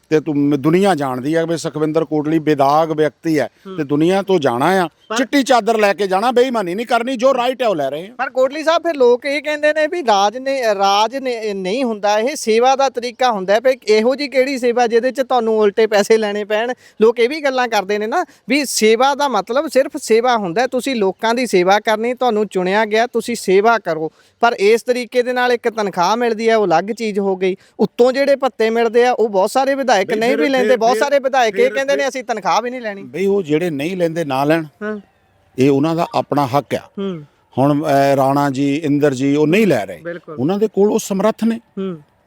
ਤੇ ਤੂੰ ਦੁਨੀਆ ਜਾਣਦੀ ਹੈ ਵੀ ਸੁਖਵਿੰਦਰ ਕੋਟਲੀ ਬੇਦਾਗ ਵਿਅਕਤੀ ਹੈ ਤੇ ਦੁਨੀਆ ਤੋਂ ਜਾਣਾ ਆ, ਚਿੱਟੀ ਚਾਦਰ ਲੈ ਕੇ ਜਾਣਾ, ਬੇਈਮਾਨੀ ਨਹੀਂ ਕਰਨੀ, ਜੋ ਰਾਈਟ ਹੈ ਉਹ ਲੈ ਰਹੇ ਆ। ਪਰ ਕੋਟਲੀ ਸਾਹਿਬ ਫਿਰ ਲੋਕ ਇਹ ਕਹਿੰਦੇ ਨੇ ਵੀ ਰਾਜ ਨਹੀਂ ਹੁੰਦਾ, ਇਹ ਸੇਵਾ ਦਾ ਤਰੀਕਾ ਹੁੰਦਾ। ਵੀ ਇਹੋ ਜੀ ਕਿਹੜੀ ਸੇਵਾ ਜਿਹਦੇ 'ਚ ਤੁਹਾਨੂੰ ਉਲਟੇ ਪੈਸੇ ਲੈਣੇ ਪੈਣ? ਲੋਕ ਇਹ ਵੀ ਗੱਲਾਂ ਕਰਦੇ ਨੇ ਨਾ ਵੀ ਸੇਵਾ ਦਾ ਮਤਲਬ ਸਿਰਫ ਸੇਵਾ ਹੁੰਦਾ, ਤੁਸੀਂ ਲੋਕਾਂ ਦੀ ਸੇਵਾ ਕਰਨੀ, ਤੁਹਾਨੂੰ ਚੁਣਿਆ ਗਿਆ, ਤੁਸੀਂ ਸੇਵਾ ਕਰੋ। ਪਰ ਇਸ ਤਰੀਕੇ ਦੇ ਨਾਲ ਇੱਕ ਤਨਖਾਹ ਮਿਲਦੀ ਹੈ, ਉਹ ਅਲੱਗ ਚੀਜ਼ ਹੋ ਗਈ। ਉੱਤੋਂ ਜਿਹੜੇ ਭੱਤੇ ਮਿਲਦੇ ਆ ਉਹ ਬਹੁਤ ਸਾਰੇ ਵਿਧਾਇਕ ਨਹੀਂ ਵੀ ਲੈਂਦੇ, ਬਹੁਤ ਸਾਰੇ ਵਿਧਾਇਕ ਇਹ ਕਹਿੰਦੇ ਨੇ ਅਸੀਂ ਤਨਖਾਹ ਵੀ ਨਹੀਂ ਲੈਣੀ। ਬਈ ਉਹ ਜਿਹੜੇ ਨਹੀਂ ਲੈਂਦੇ ਨਾ ਲੈਣ, ਇਹ ਉਹਨਾਂ ਦਾ ਆਪਣਾ ਹੱਕ ਆ। ਹੁਣ ਰਾਣਾ ਜੀ, ਇੰਦਰ ਜੀ, ਉਹ ਨਹੀਂ ਲੈ ਰਹੇ, ਉਹਨਾਂ ਦੇ ਕੋਲ ਉਹ ਸਮਰੱਥ ਨੇ,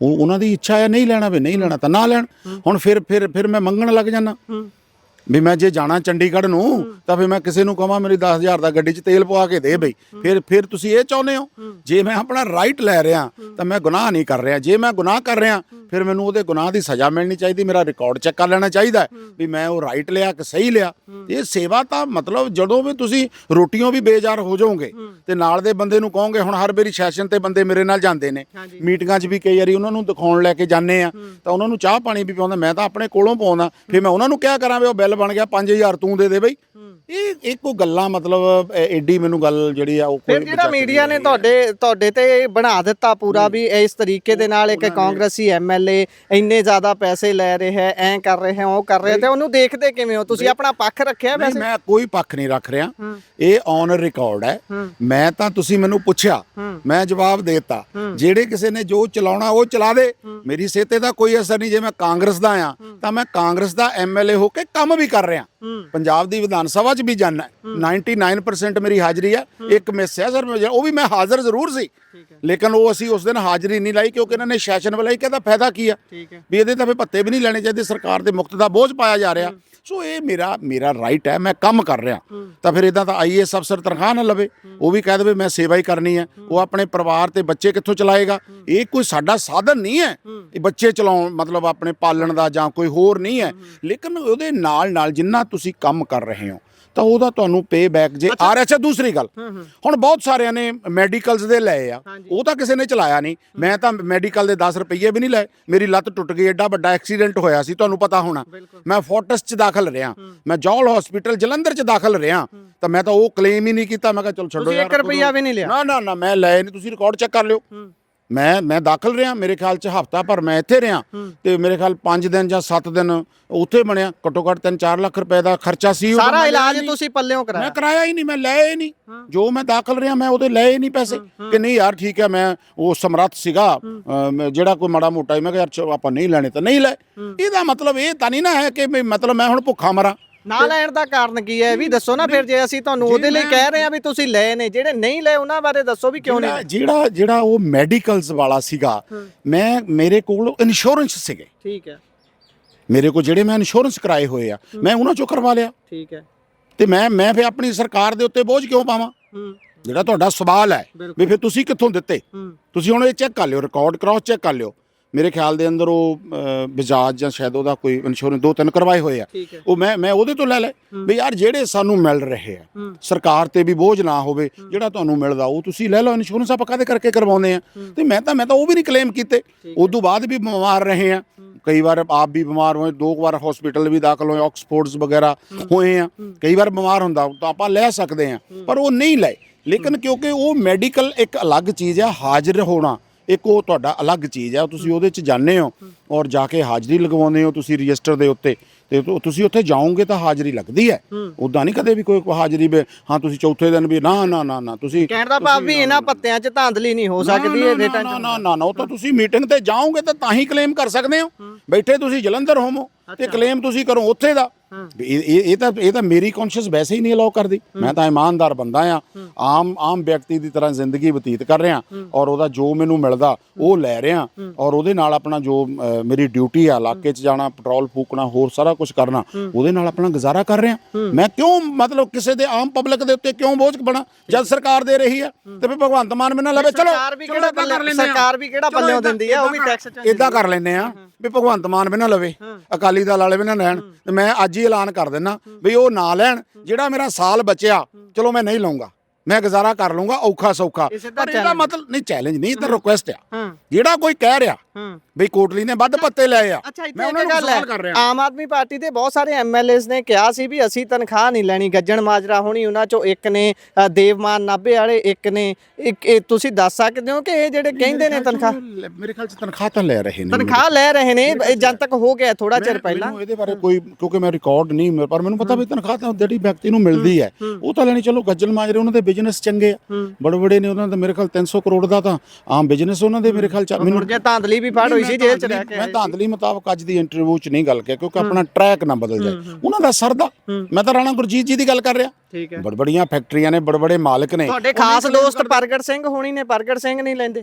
ਉਹ ਉਹਨਾਂ ਦੀ ਇੱਛਾ ਹੈ ਨਹੀਂ ਲੈਣਾ, ਵੀ ਨਹੀਂ ਲੈਣਾ ਤਾਂ ਨਾ ਲੈਣ। ਹੁਣ ਫਿਰ ਮੈਂ ਮੰਗਣ ਲੱਗ ਜਾਣਾ ਵੀ ਮੈਂ ਜੇ ਜਾਣਾ ਚੰਡੀਗੜ੍ਹ ਨੂੰ ਤਾਂ ਫਿਰ ਮੈਂ ਕਿਸੇ ਨੂੰ ਕਹਾਂ ਮੇਰੀ 10,000 ਦਾ ਗੱਡੀ 'ਚ ਤੇਲ ਪਵਾ ਕੇ ਦੇ ਬਈ। ਫਿਰ ਤੁਸੀਂ ਇਹ ਚਾਹੁੰਦੇ ਹੋ ਜੇ ਮੈਂ ਆਪਣਾ ਰਾਈਟ ਲੈ ਰਿਹਾ ਤਾਂ ਮੈਂ ਗੁਨਾਹ ਨਹੀਂ ਕਰ ਰਿਹਾ। ਜੇ ਮੈਂ ਗੁਨਾਹ ਕਰ ਰਿਹਾ ਫਿਰ ਮੈਨੂੰ ਉਹਦੇ ਗੁਨਾਹ ਦੀ ਸਜ਼ਾ ਮਿਲਣੀ ਚਾਹੀਦੀ, ਮੇਰਾ ਰਿਕਾਰਡ ਚੈੱਕ ਕਰ ਲੈਣਾ ਚਾਹੀਦਾ ਵੀ ਮੈਂ ਉਹ ਰਾਈਟ ਲਿਆ ਕਿ ਸਹੀ ਲਿਆ। ਇਹ ਸੇਵਾ ਤਾਂ ਮਤਲਬ ਜਦੋਂ ਵੀ ਤੁਸੀਂ ਰੋਟੀਆਂ ਵੀ ਬੇਜ਼ਾਰ ਹੋ ਜਾਓਗੇ ਤੇ ਨਾਲ ਦੇ ਬੰਦੇ ਨੂੰ ਕਹੋਗੇ, ਹੁਣ ਹਰ ਵਾਰੀ ਸੈਸ਼ਨ ਤੇ ਬੰਦੇ ਮੇਰੇ ਨਾਲ ਜਾਂਦੇ ਨੇ, ਮੀਟਿੰਗਾਂ 'ਚ ਵੀ ਕਈ ਵਾਰੀ ਉਹਨਾਂ ਨੂੰ ਦਿਖਾਉਣ ਲੈ ਕੇ ਜਾਂਦੇ ਆ ਤਾਂ ਉਹਨਾਂ ਨੂੰ ਚਾਹ ਪਾਣੀ ਵੀ ਪਿਆਉਂਦਾ, ਮੈਂ ਤਾਂ ਆਪਣੇ ਕੋਲੋਂ ਪਾਉਂਦਾ। ਫਿਰ ਮੈਂ ਉਹਨਾਂ ਨੂੰ ਕਿਹਾ ਕਰਾਂ ਵੀ ਉਹ ਬਿੱਲ ਬਣ ਗਿਆ 5,000 ਤੂੰ ਦੇ ਬਈ। ਇਹ ਕੋਈ ਗੱਲਾਂ ਮਤਲਬ ਐਡੀ ਮੈਨੂੰ ਗੱਲ ਜਿਹੜੀ ਆ ਉਹ ਫਿਰ ਜਿਹੜਾ ਮੀਡੀਆ ਨੇ ਤੁਹਾਡੇ ਤੇ ਬਣਾ ਦਿੱਤਾ ਪੂਰਾ ਵੀ ਇਸ ਤਰੀਕੇ ਦੇ ਨਾਲ ਇੱਕ ਕਾਂਗਰਸੀ ਐਮਐਲਏ ਇੰਨੇ ਜ਼ਿਆਦਾ ਪੈਸੇ ਲੈ ਰਿਹਾ, ਐਂ ਕਰ ਰਿਹਾ, ਉਹ ਕਰ ਰਿਹਾ, ਤੇ ਉਹਨੂੰ ਦੇਖਦੇ ਕਿਵੇਂ ਹੋ ਤੁਸੀਂ? ਆਪਣਾ ਪੱਖ ਰੱਖਿਆ? ਵੈਸੇ ਮੈਂ ਕੋਈ ਪੱਖ ਨਹੀਂ ਰੱਖ ਰਿਹਾ, ਇਹ ਔਨ ਰਿਕਾਰਡ ਹੈ। ਮੈਂ ਤਾਂ ਤੁਸੀਂ ਮੈਨੂੰ ਪੁੱਛਿਆ, ਮੈਂ ਜਵਾਬ ਦੇ ਦਿੱਤਾ। ਜਿਹੜੇ ਕਿਸੇ ਨੇ ਜੋ ਚਲਾਉਣਾ ਉਹ ਚਲਾ ਦੇ, ਮੇਰੀ ਸਿਹਤ ਤੇ ਤਾਂ ਕੋਈ ਅਸਰ ਨਹੀਂ। ਜੇ ਮੈਂ ਕਾਂਗਰਸ ਦਾ ਆ ਤਾਂ ਮੈਂ ਕਾਂਗਰਸ ਦਾ ਐਮਐਲਏ ਹੋ ਕੇ ਕੰਮ ਵੀ ਕਰ ਰਿਹਾ, ਪੰਜਾਬ ਦੀ ਵਿਧਾਨ ਸਭਾ 'ਚ ਵੀ ਜਾਣਾ। 99% ਮੇਰੀ ਹਾਜ਼ਰੀ ਆ, ਇੱਕ ਮਿਸ ਹੈ ਸਰ, ਉਹ ਵੀ ਮੈਂ ਹਾਜ਼ਰ ਜ਼ਰੂਰ ਸੀ, ਲੇਕਿਨ ਉਹ ਅਸੀਂ ਉਸ ਦਿਨ ਹਾਜ਼ਰੀ ਨਹੀਂ ਲਾਈ ਕਿਉਂਕਿ ਇਹਨਾਂ ਨੇ ਸੈਸ਼ਨ ਵਾਲਾ ਹੀ ਕਹਿੰਦਾ ਫਾਇਦਾ ਕੀ ਆ ਵੀ ਇਹਦੇ ਤਾਂ ਫਿਰ ਭੱਤੇ ਵੀ ਨਹੀਂ ਲੈਣੇ ਚਾਹੀਦੇ, ਸਰਕਾਰ ਦੇ ਮੁਕਤ ਦਾ ਬੋਝ ਪਾਇਆ ਜਾ ਰਿਹਾ। ਸੋ ਇਹ ਮੇਰਾ ਰਾਈਟ ਹੈ, ਮੈਂ ਕੰਮ ਕਰ ਰਿਹਾ। ਤਾਂ ਫਿਰ ਇਦਾਂ ਤਾਂ IAS ਅਫਸਰ ਤਨਖਾਹ ਨਾ ਲਵੇ, ਉਹ ਵੀ ਕਹਿ ਦੇਵੇ ਮੈਂ ਸੇਵਾ ਹੀ ਕਰਨੀ ਹੈ, ਉਹ ਆਪਣੇ ਪਰਿਵਾਰ ਤੇ ਬੱਚੇ ਕਿੱਥੋਂ ਚਲਾਏਗਾ? ਇਹ ਕੋਈ ਸਾਡਾ ਸਾਧਨ ਨਹੀਂ ਹੈ, ਇਹ ਬੱਚੇ ਚਲਾਉਣ ਮਤਲਬ ਆਪਣੇ ਪਾਲਣ ਦਾ ਜਾਂ ਕੋਈ ਹੋਰ ਨਹੀਂ ਹੈ। ਲੇਕਿਨ ਉਹਦੇ ਨਾਲ ਜਿੰਨਾ ਤੁਸੀਂ ਕੰਮ ਕਰ ਰਹੇ ਹੋ ਤਾਂ ਉਹਦਾ ਤੁਹਾਨੂੰ ਪੇ ਬੈਕ ਜੇ ਆ ਰਿਹਾ। ਅੱਛਾ, ਦੂਸਰੀ ਗੱਲ, ਹੁਣ ਬਹੁਤ ਸਾਰਿਆਂ ਨੇ ਮੈਡੀਕਲਸ ਦੇ ਲਏ ਆ, ਉਹ ਤਾਂ ਕਿਸੇ ਨੇ ਚਲਾਇਆ ਨਹੀਂ। ਮੈਂ ਤਾਂ ਮੈਡੀਕਲ ਦੇ 10 ਰੁਪਏ ਵੀ ਨਹੀਂ ਲਏ। ਮੇਰੀ ਲੱਤ ਟੁੱਟ ਗਈ, ਐਡਾ ਵੱਡਾ ਐਕਸੀਡੈਂਟ ਹੋਇਆ ਸੀ, ਤੁਹਾਨੂੰ ਪਤਾ ਹੋਣਾ। ਮੈਂ ਫੋਰਟਿਸ 'ਚ ਦਾਖਲ ਰਿਹਾ, ਮੈਂ ਜੌਲ ਹਸਪੀਟਲ ਜਲੰਧਰ 'ਚ ਦਾਖਲ ਰਿਹਾ, ਤਾਂ ਮੈਂ ਤਾਂ ਉਹ ਕਲੇਮ ਹੀ ਨਹੀਂ ਕੀਤਾ। ਮੈਂ ਕਿਹਾ ਚਲ ਛੱਡੋ ਯਾਰ, 1 ਰੁਪਿਆ ਵੀ ਨਹੀਂ ਲਿਆ। ਨਾ ਮੈਂ ਲਏ ਨਹੀਂ, ਤੁਸੀਂ ਰਿਕਾਰਡ ਚੈੱਕ ਕਰ ਲਿਓ। ਮੈਂ ਦਾਖਲ ਰਿਹਾ, ਮੇਰੇ ਖਿਆਲ 'ਚ ਹਫ਼ਤਾ ਭਰ ਮੈਂ ਇੱਥੇ ਰਿਹਾ ਤੇ ਮੇਰੇ ਖਿਆਲ 5 ਦਿਨ ਜਾਂ 7 ਦਿਨ ਉੱਥੇ ਬਣਿਆ। ਘੱਟੋ ਘੱਟ 3-4 ਲੱਖ ਰੁਪਏ ਦਾ ਖਰਚਾ ਸੀ। ਸਾਰਾ ਇਲਾਜ ਤੁਸੀਂ ਪੱਲਿਓਂ ਕਰਾਇਆ? ਮੈਂ ਕਰਾਇਆ ਹੀ ਨਹੀਂ, ਮੈਂ ਲਏ ਹੀ ਨਹੀਂ। ਜੋ ਮੈਂ ਦਾਖਲ ਰਿਹਾ ਮੈਂ ਉਹਦੇ ਲਏ ਹੀ ਨਹੀਂ ਪੈਸੇ ਕਿ ਨਹੀਂ ਯਾਰ ਠੀਕ ਹੈ, ਮੈਂ ਉਹ ਸਮਰੱਥ ਸੀਗਾ ਜਿਹੜਾ ਕੋਈ ਮਾੜਾ ਮੋਟਾ, ਮੈਂ ਕਿਹਾ ਯਾਰ ਆਪਾਂ ਨਹੀਂ ਲੈਣੇ ਤਾਂ ਨਹੀਂ ਲੈ। ਇਹਦਾ ਮਤਲਬ ਇਹ ਤਾਂ ਨਹੀਂ ਨਾ ਹੈ ਕਿ ਮਤਲਬ ਮੈਂ ਹੁਣ ਭੁੱਖਾ ਮਰਾਂ। ਨਾ ਲੈਣ ਦਾ ਕਾਰਨ ਕੀ ਹੈ ਵੀ ਦੱਸੋ ਨਾ। ਫਿਰ ਜੇ ਅਸੀਂ ਤੁਹਾਨੂੰ ਉਹਦੇ ਲਈ ਕਹਿ ਰਹੇ ਹਾਂ ਵੀ ਤੁਸੀਂ ਲਏ ਨੇ, ਜਿਹੜੇ ਨਹੀਂ ਲਏ ਉਹਨਾਂ ਬਾਰੇ ਦੱਸੋ ਵੀ ਕਿਉਂ ਨਹੀਂ? ਜਿਹੜਾ ਉਹ ਮੈਡੀਕਲਸ ਵਾਲਾ ਸੀਗਾ, ਮੇਰੇ ਕੋਲ ਇੰਸ਼ੋਰੈਂਸ ਸੀਗੇ, ਠੀਕ ਹੈ, ਮੇਰੇ ਕੋਲ ਜਿਹੜੇ ਮੈਂ ਇੰਸ਼ੋਰੈਂਸ ਕਰਾਏ ਹੋਏ ਆ, ਮੈਂ ਉਹਨਾਂ ਚੋਂ ਕਰਵਾ ਲਿਆ, ਠੀਕ ਹੈ। ਤੇ ਮੈਂ ਫਿਰ ਆਪਣੀ ਸਰਕਾਰ ਦੇ ਉੱਤੇ ਬੋਝ ਕਿਉਂ ਪਾਵਾਂ? ਜਿਹੜਾ ਤੁਹਾਡਾ ਸਵਾਲ ਹੈ ਵੀ ਫਿਰ ਤੁਸੀਂ ਕਿੱਥੋਂ ਦਿੱਤੇ, ਤੁਸੀਂ ਹੁਣ ਇਹ ਚੈੱਕ ਕਰ ਲਿਓ, ਰਿਕਾਰਡ ਕਰਾਸ ਚੈੱਕ ਕਰ ਲਿਓ। ਮੇਰੇ ਖਿਆਲ ਦੇ ਅੰਦਰ ਉਹ ਬਜਾਜ ਜਾਂ ਸ਼ਾਇਦ ਉਹਦਾ ਕੋਈ ਇੰਸ਼ੋਰੈਂਸ 2-3 ਕਰਵਾਏ ਹੋਏ ਆ, ਉਹ ਮੈਂ ਉਹਦੇ ਤੋਂ ਲੈ ਲੈ ਵੀ ਯਾਰ ਜਿਹੜੇ ਸਾਨੂੰ ਮਿਲ ਰਹੇ ਆ, ਸਰਕਾਰ ਤੇ ਵੀ ਬੋਝ ਨਾ ਹੋਵੇ, ਜਿਹੜਾ ਤੁਹਾਨੂੰ ਮਿਲਦਾ ਉਹ ਤੁਸੀਂ ਲੈ ਲਓ। ਇੰਸ਼ੋਰੈਂਸ ਆਪਾਂ ਕਾਹਦੇ ਕਰਕੇ ਕਰਵਾਉਂਦੇ ਆ? ਤੇ ਮੈਂ ਤਾਂ ਉਹ ਵੀ ਨਹੀਂ ਕਲੇਮ ਕੀਤੇ। ਉਦੋਂ ਬਾਅਦ ਵੀ ਬਿਮਾਰ ਰਹੇ ਆ, ਕਈ ਵਾਰ ਆਪ ਵੀ ਬਿਮਾਰ ਹੋਏ, 2 ਵਾਰ ਹਸਪੀਟਲ ਵੀ ਦਾਖਲ ਹੋਏ, ਆਕਸਫੋਰਡਸ ਵਗੈਰਾ ਹੋਏ ਆ, ਕਈ ਵਾਰ ਬਿਮਾਰ ਹੁੰਦਾ ਤਾਂ ਆਪਾਂ ਲੈ ਸਕਦੇ ਆ, ਪਰ ਉਹ ਨਹੀਂ ਲਏ। ਲੇਕਿਨ ਕਿਉਂਕਿ ਉਹ ਮੈਡੀਕਲ ਇੱਕ ਅਲੱਗ ਚੀਜ਼ ਆ, ਹਾਜ਼ਰ ਹੋਣਾ ਇੱਕ ਉਹ ਤੁਹਾਡਾ ਅਲੱਗ ਚੀਜ਼ ਹੈ। ਤੁਸੀਂ ਉਹਦੇ 'ਚ ਜਾਂਦੇ ਹੋ ਔਰ ਜਾ ਕੇ ਹਾਜ਼ਰੀ ਲਗਵਾਉਂਦੇ ਹੋ ਤੁਸੀਂ ਰਜਿਸਟਰ ਦੇ ਉੱਤੇ, ਤੇ ਤੁਸੀਂ ਉੱਥੇ ਜਾਓਗੇ ਤਾਂ ਹਾਜ਼ਰੀ ਲੱਗਦੀ ਹੈ। ਉੱਦਾਂ ਨਹੀਂ ਕਦੇ ਵੀ ਕੋਈ ਹਾਜ਼ਰੀ ਵੀ ਹਾਂ ਤੁਸੀਂ ਚੌਥੇ ਦਿਨ ਵੀ ਨਾ ਤੁਸੀਂ ਕਹਿਣ ਦਾ ਭਾਵ ਵੀ ਇਹਨਾਂ ਪੱਤਿਆਂ 'ਚ ਧਾਂਦਲੀ ਨਹੀਂ ਹੋ ਸਕਦੀ ਇਹ ਡੇਟਾ। ਨਾ ਉਹ ਤਾਂ ਤੁਸੀਂ ਮੀਟਿੰਗ ਤੇ ਜਾਓਗੇ ਤਾਂ ਹੀ ਕਲੇਮ ਕਰ ਸਕਦੇ ਹੋ। ਬੈਠੇ ਤੁਸੀਂ ਜਲੰਧਰ ਹੋਵੋ ਤੇ ਕਲੇਮ ਤੁਸੀਂ ਕਰੋ ਉੱਥੇ ਦਾ। ਇਹ ਤਾਂ ਮੇਰੀ ਕੌਨਸ਼ੀਅਸ ਵੈਸੇ ਹੀ ਨਹੀਂ ਅਲਾਉ ਕਰਦੀ। ਮੈਂ ਤਾਂ ਇਮਾਨਦਾਰ ਬੰਦਾ ਆ, ਆਮ ਵਿਅਕਤੀ ਦੀ ਤਰ੍ਹਾਂ ਜ਼ਿੰਦਗੀ ਬਤੀਤ ਕਰ ਰਿਹਾ ਔਰ ਉਹਦਾ ਜੋ ਮੈਨੂੰ ਮਿਲਦਾ ਉਹ ਲੈ ਰਿਹਾ ਔਰ ਉਹਦੇ ਨਾਲ ਆਪਣਾ ਜੋ ਮੇਰੀ ਡਿਊਟੀ ਆ, ਇਲਾਕੇ 'ਚ ਜਾਣਾ, ਪੈਟਰੋਲ ਫੂਕਣਾ, ਹੋਰ ਸਾਰਾ ਕੁਝ ਕਰਨਾ, ਉਹਦੇ ਨਾਲ ਆਪਣਾ ਗੁਜ਼ਾਰਾ ਕਰ ਰਿਹਾ। ਮੈਂ ਕਿਉਂ ਮਤਲਬ ਕਿਸੇ ਦੇ ਆਮ ਪਬਲਿਕ ਦੇ ਉੱਤੇ ਕਿਉਂ ਬੋਝ ਬਣਾ? ਜਦ ਸਰਕਾਰ ਦੇ ਰਹੀ ਆ ਤੇ ਫਿਰ ਭਗਵੰਤ ਮਾਨ ਮੈਨੂੰ ਲਵੇ, ਚਲੋ ਸਰਕਾਰ ਵੀ ਕਿਹੜਾ ਪੱਲਿਓਂ ਦਿੰਦੀ ਆ, ਉਹ ਵੀ ਟੈਕਸ ਇਦਾਂ ਕਰ ਲੈਂਦੇ ਆ ਵੀ ਭਗਵੰਤ ਮਾਨ ਵੀ ਨਾ ਲਵੇ, ਅਕਾਲੀ ਦਲ ਵਾਲੇ ਵੀ ਨਾ ਲੈਣ। ਤੇ ਮੈਂ ਅੱਜ ਹੀ ਐਲਾਨ ਕਰ ਦਿੰਦਾ ਵੀ ਉਹ ਨਾ ਲੈਣ। ਜਿਹੜਾ ਮੇਰਾ ਸਾਲ ਬਚਿਆ ਚਲੋ ਮੈਂ ਨਹੀਂ ਲਊਂਗਾ, ਮੈਂ ਗੁਜ਼ਾਰਾ ਕਰ ਲੂੰਗਾ ਔਖਾ ਸੌਖਾ। ਪਰ ਇਹਦਾ ਮਤਲਬ ਨਹੀਂ, ਚੈਲੰਜ ਨਹੀਂ, ਤਾਂ ਰਿਕੁਐਸਟ ਆ। ਜਿਹੜਾ ਕੋਈ ਕਹਿ ਰਿਹਾ ਬਈ ਕੋਟਲੀ ਨੇ ਵੱਧ ਪੱਤੇ ਲਏ ਆ, ਮੈਂ ਉਹਨਾਂ ਨੂੰ ਸਵਾਲ ਕਰ ਰਿਹਾ। ਆਮ ਆਦਮੀ ਪਾਰਟੀ ਦੇ ਬਹੁਤ ਸਾਰੇ ਐਮਐਲਏਸ ਨੇ ਕਿਹਾ ਸੀ ਵੀ ਅਸੀਂ ਤਨਖਾਹ ਨਹੀਂ ਲੈਣੀ। ਗੱਜਣ ਮਾਜਰਾ ਹੋਣੀ ਉਹਨਾਂ ਚੋਂ ਇੱਕ ਨੇ, ਦੇਵਮਾਨ ਨਾਭੇ ਵਾਲੇ ਇੱਕ ਨੇ। ਤੁਸੀਂ ਦੱਸ ਸਕਦੇ ਹੋ ਕਿ ਇਹ ਜਿਹੜੇ ਕਹਿੰਦੇ ਨੇ ਤਨਖਾਹ, ਮੇਰੇ ਖਿਆਲ 'ਚ ਤਨਖਾਹ ਤਾਂ ਲੈ ਰਹੇ ਨੇ, ਤਨਖਾਹ ਲੈ ਰਹੇ ਨੇ, ਇਹ ਜਨਤਕ ਹੋ ਗਿਆ ਥੋੜਾ ਚਿਰ ਪਹਿਲਾਂ। ਇਹਦੇ ਬਾਰੇ ਕੋਈ, ਕਿਉਂਕਿ ਮੈਂ ਰਿਕਾਰਡ ਨਹੀਂ, ਪਰ ਮੈਨੂੰ ਪਤਾ ਵੀ ਤਨਖਾਹ ਤਾਂ ਜਿਹੜੀ ਵਿਅਕਤੀ ਨੂੰ ਮਿਲਦੀ ਹੈ ਉਹ ਤਾਂ ਲੈਣੀ। ਚਲੋ ਗੱਜਣ ਮਾਜਰੇ ਉਹਨਾਂ ਦੇ ਬਿਜ਼ਨਸ ਚੰਗੇ ਆ, ਬੜੇ ਨੇ, ਉਹਨਾਂ ਦਾ ਮੇਰੇ ਖਿਆਲ 300 ਕਰੋੜ ਦਾ ਤਾਂ ਆਮ ਬਿਜ਼ਨਸ ਉਹਨਾਂ ਦੇ ਮੇਰੇ ਖਿਆਲ 'ਚ। ਮੈਨੂੰ ਧਾਂਦਲੀ ਵੀ ਫੜ ਹੋਈ ਸੀ ਜੇਲ੍ਹ 'ਚ ਰਹਿ ਕੇ। ਮੈਂ ਧਾਂਦਲੀ ਮੁਤਾਬਕ ਅੱਜ ਦੀ ਇੰਟਰਵਿਊ 'ਚ ਨਹੀਂ ਗੱਲ ਕਿਹਾ ਕਿਉਂਕਿ ਆਪਣਾ ਟਰੈਕ ਨਾ ਬਦਲ ਜਾਏ ਉਹਨਾਂ ਦਾ ਸਰਦਾ। ਮੈਂ ਤਾਂ ਰਾਣਾ ਗੁਰਜੀਤ ਜੀ ਦੀ ਗੱਲ ਕਰ ਰਿਹਾ। ਠੀਕ ਹੈ, ਬੜੀਆਂ ਫੈਕਟਰੀਆਂ ਨੇ, ਬੜੇ ਮਾਲਕ ਨੇ। ਤੁਹਾਡੇ ਖਾਸ ਦੋਸਤ ਪ੍ਰਗਟ ਸਿੰਘ ਹੋਣੀ ਨੇ, ਪ੍ਰਗਟ ਸਿੰਘ ਨਹੀਂ ਲੈਂਦੇ?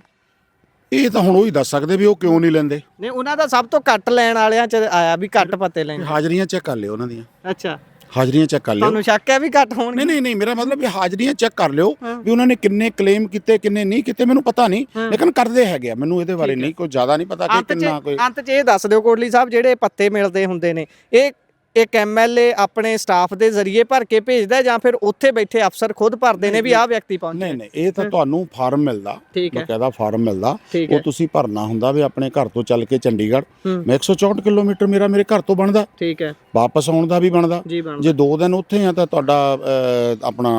ਇਹ ਤਾਂ ਹੁਣ ਉਹ ਹੀ ਦੱਸ ਸਕਦੇ ਵੀ ਉਹ ਕਿਉਂ ਨਹੀਂ ਲੈਂਦੇ। ਨਹੀਂ, ਉਹਨਾਂ ਦਾ ਸਭ ਤੋਂ ਘੱਟ ਲੈਣ ਵਾਲਿਆਂ 'ਚ ਆਇਆ ਵੀ ਘੱਟ ਪੱਤੇ ਲੈਂਦੇ। ਹਾਜ਼ਰੀਆਂ ਚੈੱਕ ਕਰ ਲਿਓ ਉਹਨਾਂ ਦੀਆਂ। ਅੱਛਾ, ਹਾਜ਼ਰੀਆਂ ਚੈੱਕ ਕਰ ਲਿਓ। ਤੁਹਾਨੂੰ ਸ਼ੱਕ ਹੈ ਵੀ ਘੱਟ ਹੋਣਗੇ? ਨਹੀਂ, ਮੇਰਾ ਮਤਲਬ ਵੀ ਹਾਜ਼ਰੀਆਂ ਚੈੱਕ ਕਰ ਲਿਓ ਵੀ ਉਹਨਾਂ ਨੇ ਕਿੰਨੇ ਕਲੇਮ ਕੀਤੇ, ਕਿੰਨੇ ਨਹੀਂ ਕੀਤੇ, ਮੈਨੂੰ ਪਤਾ ਨਹੀਂ, ਲੇਕਿਨ ਕਰਦੇ ਹੈਗੇ ਆ। ਮੈਨੂੰ ਇਹਦੇ ਬਾਰੇ ਨਹੀਂ ਕੋਈ ਜ਼ਿਆਦਾ ਨਹੀਂ ਪਤਾ ਕਿ ਕਿੰਨਾ ਕੋਈ। ਅੰਤ 'ਚ ਇਹ ਦੱਸ ਦਿਓ ਕੋਟਲੀ ਸਾਹਿਬ, ਜਿਹੜੇ ਪੱਤੇ ਮਿਲਦੇ ਹੁੰਦੇ ਨੇ ਇਹ ਇੱਕ ਐਮਐਲਏ ਆਪਣੇ ਸਟਾਫ ਦੇ ਜ਼ਰੀਏ ਭਰ ਕੇ ਭੇਜਦਾ ਜਾਂ ਫਿਰ ਉੱਥੇ ਬੈਠੇ ਅਫਸਰ ਖੁਦ ਭਰਦੇ ਨੇ ਵੀ ਆਹ ਵਿਅਕਤੀ ਪਹੁੰਚੇ? ਨਹੀਂ, ਇਹ ਤਾਂ ਤੁਹਾਨੂੰ ਫਾਰਮ ਮਿਲਦਾ, ਬਕਾਇਦਾ ਫਾਰਮ ਮਿਲਦਾ, ਉਹ ਤੁਸੀਂ ਭਰਨਾ ਹੁੰਦਾ ਵੀ ਆਪਣੇ ਘਰ ਤੋਂ ਚੱਲ ਕੇ ਚੰਡੀਗੜ੍ਹ। ਮੈਂ 164 ਕਿਲੋਮੀਟਰ ਮੇਰੇ ਘਰ ਤੋਂ ਬਣਦਾ। ਠੀਕ ਹੈ, ਵਾਪਸ ਆਉਣ ਦਾ ਵੀ ਬਣਦਾ। ਜੇ 2 ਦਿਨ ਉੱਥੇ ਆ ਤਾਂ ਤੁਹਾਡਾ ਆਪਣਾ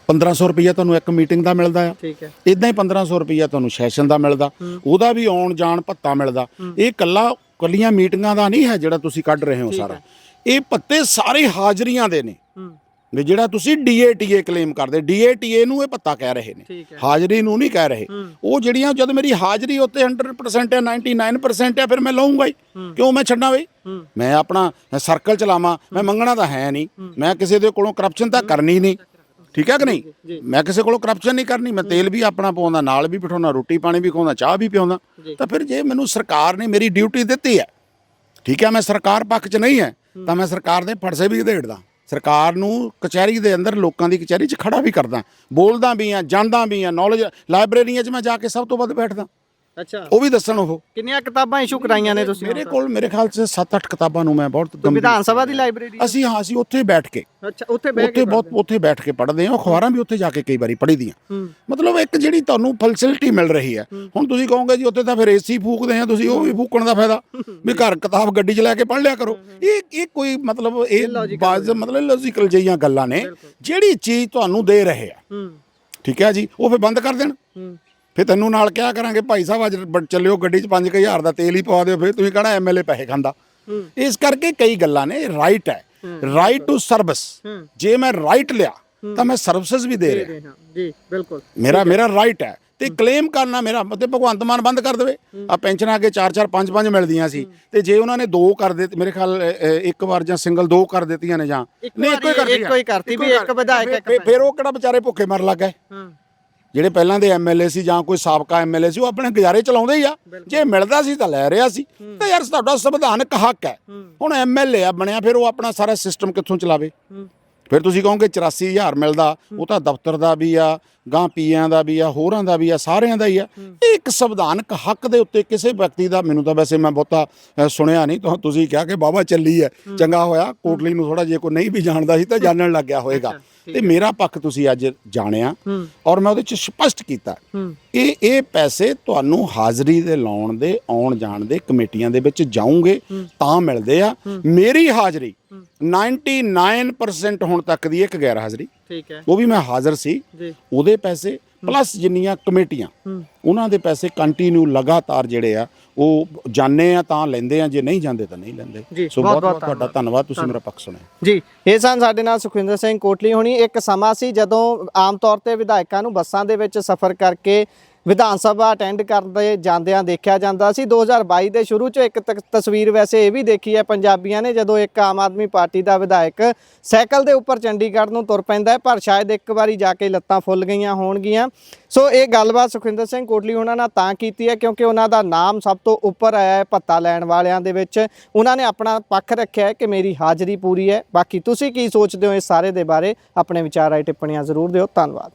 1500 ਰੁਪਈਆ ਤੁਹਾਨੂੰ ਇੱਕ ਮੀਟਿੰਗ ਦਾ ਮਿਲਦਾ ਆ। ਠੀਕ ਹੈ, ਇਦਾਂ ਹੀ 1500 ਰੁਪਈਆ ਤੁਹਾਨੂੰ ਸੈਸ਼ਨ ਦਾ ਮਿਲਦਾ, ਉਹਦਾ ਵੀ ਆਉਣ ਜਾਣ ਭੱਤਾ ਮਿਲਦਾ। ਇਹ ਕੱਲੀਆਂ ਮੀਟਿੰਗਾਂ ਦਾ ਨਹੀਂ ਹੈ ਜਿਹੜਾ ਤੁਸੀਂ ਕੱਢ ਰਹੇ ਹੋ ਸਾਰਾ, ਇਹ ਭੱਤੇ ਸਾਰੇ ਹਾਜ਼ਰੀਆਂ ਦੇ ਨੇ। ਵੀ ਜਿਹੜਾ ਤੁਸੀਂ DATA ਕਲੇਮ ਕਰਦੇ, DATA ਨੂੰ ਇਹ ਭੱਤਾ ਕਹਿ ਰਹੇ ਨੇ, ਹਾਜ਼ਰੀ ਨੂੰ ਨਹੀਂ ਕਹਿ ਰਹੇ। ਉਹ ਜਿਹੜੀਆਂ ਜਦ ਮੇਰੀ ਹਾਜ਼ਰੀ ਉੱਤੇ 100% ਹੈ, 99% ਹੈ, ਫਿਰ ਮੈਂ ਲਊਂਗਾ ਹੀ, ਕਿਉਂ ਮੈਂ ਛੱਡਾਂ ਬਈ? ਮੈਂ ਆਪਣਾ ਸਰਕਲ ਚਲਾਵਾਂ, ਮੈਂ ਮੰਗਣਾ ਤਾਂ ਹੈ ਨਹੀਂ, ਮੈਂ ਕਿਸੇ ਦੇ ਕੋਲੋਂ ਕਰਪਸ਼ਨ ਤਾਂ ਕਰਨੀ ਨਹੀਂ। ਠੀਕ ਹੈ ਕਿ ਨਹੀਂ? ਮੈਂ ਕਿਸੇ ਕੋਲੋਂ ਕਰਪਸ਼ਨ ਨਹੀਂ ਕਰਨੀ। ਮੈਂ ਤੇਲ ਵੀ ਆਪਣਾ ਪਾਉਂਦਾ, ਨਾਲ ਵੀ ਬਿਠਾਉਂਦਾ, ਰੋਟੀ ਪਾਣੀ ਵੀ ਖਵਾਉਂਦਾ, ਚਾਹ ਵੀ ਪਿਆਉਂਦਾ। ਤਾਂ ਫਿਰ ਜੇ ਮੈਨੂੰ ਸਰਕਾਰ ਨੇ ਮੇਰੀ ਡਿਊਟੀ ਦਿੱਤੀ ਹੈ, ਠੀਕ ਹੈ, ਮੈਂ ਸਰਕਾਰ ਪੱਖ 'ਚ ਨਹੀਂ ਹੈ ਤਾਂ ਮੈਂ ਸਰਕਾਰ ਦੇ ਫੜਸੇ ਵੀ ਘੜੇੜਦਾ, ਸਰਕਾਰ ਨੂੰ ਕਚਹਿਰੀ ਦੇ ਅੰਦਰ, ਲੋਕਾਂ ਦੀ ਕਚਹਿਰੀ 'ਚ ਖੜਾ ਵੀ ਕਰਦਾ, ਬੋਲਦਾ ਵੀ ਆ, ਜਾਂਦਾ ਵੀ ਆ। ਨੌਲੇਜ ਲਾਇਬ੍ਰੇਰੀਆਂ 'ਚ ਮੈਂ ਜਾ ਕੇ ਸਭ ਤੋਂ ਵੱਧ ਬੈਠਦਾ। ਅੱਛਾ, ਉਹ ਵੀ ਦੱਸਣ। ਉਹ ਕਿੰਨੀਆਂ ਕਿਤਾਬਾਂ ਇਸ਼ੂ ਕਰਾਈਆਂ ਨੇ ਤੁਸੀਂ? ਮੇਰੇ ਕੋਲ ਮੇਰੇ ਖਿਆਲ 'ਚ 7-8 ਕਿਤਾਬਾਂ ਨੂੰ ਮੈਂ ਬਹੁਤ ਵਿਧਾਨ ਸਭਾ ਦੀ ਲਾਇਬ੍ਰੇਰੀ ਅਸੀਂ ਉੱਥੇ ਬੈਠ ਕੇ, ਉੱਥੇ ਬੈਠ ਕੇ ਪੜ੍ਹਦੇ ਹਾਂ। ਅਖਬਾਰਾਂ ਵੀ ਉੱਥੇ ਜਾ ਕੇ ਕਈ ਵਾਰੀ ਪੜ੍ਹੀ ਦੀਆਂ। ਮਤਲਬ ਇੱਕ ਜਿਹੜੀ ਤੁਹਾਨੂੰ ਫੈਸਿਲਿਟੀ ਮਿਲ ਰਹੀ ਹੈ। ਹੁਣ ਤੁਸੀਂ ਕਹੋਗੇ ਜੀ ਉੱਥੇ ਤਾਂ ਫਿਰ AC ਫੂਕਦੇ ਆ, ਤੁਸੀਂ ਉਹ ਵੀ ਫੂਕਣ ਦਾ ਫਾਇਦਾ ਵੀ ਘਰ ਕਿਤਾਬ ਗੱਡੀ 'ਚ ਲੈ ਕੇ ਪੜ੍ਹ ਲਿਆ ਕਰੋ। ਇਹ ਕੋਈ ਮਤਲਬ ਇਹ ਮਤਲਬ ਲੌਜੀਕਲ ਜਿਹੀਆਂ ਗੱਲਾਂ ਨੇ। ਜਿਹੜੀ ਚੀਜ਼ ਤੁਹਾਨੂੰ ਦੇ ਰਹੇ ਆ, ਠੀਕ ਹੈ ਜੀ, ਉਹ ਫਿਰ ਬੰਦ ਕਰ ਦੇਣ। ਫਿਰ ਤੈਨੂੰ ਨਾਲ ਕਿਹਾ ਕਰਾਂਗੇ ਭਾਈ ਸਾਹਿਬ ਅੱਜ ਚੱਲਿਓ ਗੱਡੀ 'ਚ 5000 ਦਾ ਤੇਲ ਹੀ ਪਵਾ ਦਿਓ, ਫਿਰ ਤੁਸੀਂ ਕਹਣਾ MLA ਪੈਸੇ ਖਾਂਦਾ। ਇਸ ਕਰਕੇ ਕਈ ਗੱਲਾਂ ਨੇ। ਰਾਈਟ ਹੈ, ਰਾਈਟ ਟੂ ਸਰਵਿਸ। ਜੇ ਮੈਂ ਰਾਈਟ ਲਿਆ ਤਾਂ ਮੈਂ ਸਰਵਿਸਿਜ਼ ਵੀ ਦੇ ਰਿਹਾ ਜੀ, ਬਿਲਕੁਲ ਮੇਰਾ ਰਾਈਟ ਹੈ। ਤੇ ਕਲੇਮ ਕਰਨਾ ਮੇਰਾ ਤੇ ਭਗਵੰਤ ਮਾਨ ਬੰਦ ਕਰ ਦੇਵੇ। ਆ ਪੈਨਸ਼ਨਾਂ ਅੱਗੇ 4-4 5-5 ਮਿਲਦੀਆਂ ਸੀ, ਤੇ ਜੇ ਉਹਨਾਂ ਨੇ 2 ਕਰ ਦਿੱਤੇ, ਮੇਰੇ ਖਿਆਲ ਇੱਕ ਵਾਰ ਜਾਂ ਸਿੰਗਲ 2 ਕਰ ਦਿੱਤੀਆਂ ਨੇ, ਜਾਂ ਨਹੀਂ ਇੱਕੋ ਹੀ ਕਰਤੀ ਵੀ ਇੱਕ ਵਿਧਾਇਕ, ਫਿਰ ਉਹ ਕਿਹੜਾ ਵਿਚਾਰੇ ਭੁੱਖੇ ਮਰ ਲੱਗ ਗਏ? ਜਿਹੜੇ ਪਹਿਲਾਂ ਦੇ MLA ਸੀ ਜਾਂ ਕੋਈ ਸਾਬਕਾ MLA ਸੀ, ਉਹ ਆਪਣੇ ਗੁਜ਼ਾਰੇ ਚਲਾਉਂਦੇ ਹੀ ਆ। ਜੇ ਮਿਲਦਾ ਸੀ ਤਾਂ ਲੈ ਰਿਹਾ ਸੀ। ਤੇ ਯਾਰ ਤੁਹਾਡਾ ਸੰਵਿਧਾਨਕ ਹੱਕ ਹੈ। ਹੁਣ MLA ਆ ਬਣਿਆ, ਫਿਰ ਉਹ ਆਪਣਾ ਸਾਰਾ ਸਿਸਟਮ ਕਿੱਥੋਂ ਚਲਾਵੇ? ਫਿਰ ਤੁਸੀਂ ਕਹੋਗੇ 84,000 ਮਿਲਦਾ, ਉਹ ਤਾਂ ਦਫ਼ਤਰ ਦਾ ਵੀ ਆ, ਗਾਂ ਪੀਆਂ ਦਾ ਵੀ ਆ, ਹੋਰਾਂ ਦਾ ਵੀ ਆ, ਸਾਰਿਆਂ ਦਾ ਹੀ ਆ। ਇਹ ਇੱਕ ਸੰਵਿਧਾਨਕ ਹੱਕ ਦੇ ਉੱਤੇ ਕਿਸੇ ਵਿਅਕਤੀ ਦਾ, ਮੈਨੂੰ ਤਾਂ ਵੈਸੇ ਮੈਂ ਬਹੁਤਾ ਸੁਣਿਆ ਨਹੀਂ, ਤੁਸੀਂ ਕਿਹਾ ਕਿ ਬਾਬਾ ਚੱਲੀ ਹੈ, ਚੰਗਾ ਹੋਇਆ ਕੋਟਲੀ ਨੂੰ ਥੋੜਾ ਜੇ ਕੋਈ ਨਹੀਂ ਵੀ ਜਾਣਦਾ ਸੀ ਤਾਂ ਜਾਣਨ ਲੱਗ ਗਿਆ ਹੋਏਗਾ। ਤੇ ਮੇਰਾ ਪੱਖ ਤੁਸੀਂ ਅੱਜ ਜਾਣਿਆ ਔਰ ਮੈਂ ਉਹਦੇ ਚ ਸਪਸ਼ਟ ਕੀਤਾ ਇਹ ਪੈਸੇ ਤੁਹਾਨੂੰ ਹਾਜ਼ਰੀ ਦੇ ਲਾਉਣ ਦੇ, ਆਉਣ ਜਾਣ ਦੇ, ਕਮੇਟੀਆਂ ਦੇ ਵਿੱਚ ਜਾਉਂਗੇ ਤਾਂ ਮਿਲਦੇ ਆ। ਮੇਰੀ ਹਾਜ਼ਰੀ 99% ਹੁਣ ਤੱਕ ਦੀ ਇੱਕ ਗੈਰ ਹਾਜ਼ਰੀ, ਠੀਕ ਹੈ, ਉਹ ਵੀ ਮੈਂ ਹਾਜ਼ਰ ਸੀ, ਉਹਦੇ ਪੈਸੇ ਪਲੱਸ ਜਿੰਨੀਆਂ ਕਮੇਟੀਆਂ ਉਹਨਾਂ ਦੇ ਪੈਸੇ ਕੰਟੀਨਿਊ ਲਗਾਤਾਰ ਜਿਹੜੇ ਆ ਉਹ ਜਾਣੇ ਆ ਤਾਂ ਲੈਂਦੇ ਆ, ਜੇ ਨਹੀਂ ਜਾਂਦੇ ਤਾਂ ਨਹੀਂ ਲੈਂਦੇ। ਸੋ ਬਹੁਤ ਬਹੁਤ ਤੁਹਾਡਾ ਧੰਨਵਾਦ, ਤੁਸੀਂ ਮੇਰਾ ਪੱਖ ਸੁਣਿਆ ਜੀ। ਇਹ ਸਨ ਸਾਡੇ ਨਾਲ ਸੁਖਵਿੰਦਰ ਸਿੰਘ ਕੋਟਲੀ ਹੋਣੀ। ਇੱਕ ਸਮਾਂ ਸੀ ਜਦੋਂ ਆਮ ਤੌਰ ਤੇ ਵਿਧਾਇਕਾਂ ਨੂੰ ਬੱਸਾਂ ਦੇ ਵਿੱਚ ਸਫ਼ਰ ਕਰਕੇ ਵਿਧਾਨ ਸਭਾ ਅਟੈਂਡ ਕਰਦੇ ਜਾਂਦਿਆਂ ਦੇਖਿਆ ਜਾਂਦਾ ਸੀ। 2022 ਦੇ ਸ਼ੁਰੂ 'ਚ ਇੱਕ ਤਸਵੀਰ ਵੈਸੇ ਇਹ ਵੀ ਦੇਖੀ ਹੈ ਪੰਜਾਬੀਆਂ ਨੇ, ਜਦੋਂ ਇੱਕ ਆਮ ਆਦਮੀ ਪਾਰਟੀ ਦਾ ਵਿਧਾਇਕ ਸਾਈਕਲ ਦੇ ਉੱਪਰ ਚੰਡੀਗੜ੍ਹ ਨੂੰ ਤੁਰ ਪੈਂਦਾ ਹੈ, ਪਰ ਸ਼ਾਇਦ ਇੱਕ ਵਾਰੀ ਜਾ ਕੇ ਲੱਤਾਂ ਫੁੱਲ ਗਈਆਂ ਹੋਣਗੀਆਂ। ਸੋ ਇਹ ਗੱਲਬਾਤ ਸੁਖਵਿੰਦਰ ਸਿੰਘ ਕੋਟਲੀ ਉਹਨਾਂ ਨਾਲ ਤਾਂ ਕੀਤੀ ਹੈ ਕਿਉਂਕਿ ਉਹਨਾਂ ਦਾ ਨਾਮ ਸਭ ਤੋਂ ਉੱਪਰ ਆਇਆ ਹੈ ਭੱਤਾ ਲੈਣ ਵਾਲਿਆਂ ਦੇ ਵਿੱਚ। ਉਹਨਾਂ ਨੇ ਆਪਣਾ ਪੱਖ ਰੱਖਿਆ ਹੈ ਕਿ ਮੇਰੀ ਹਾਜ਼ਰੀ ਪੂਰੀ ਹੈ। ਬਾਕੀ ਤੁਸੀਂ ਕੀ ਸੋਚਦੇ ਹੋ ਇਸ ਸਾਰੇ ਦੇ ਬਾਰੇ? ਆਪਣੇ ਵਿਚਾਰ ਰਾਏ ਟਿੱਪਣੀਆਂ ਜ਼ਰੂਰ ਦਿਓ। ਧੰਨਵਾਦ।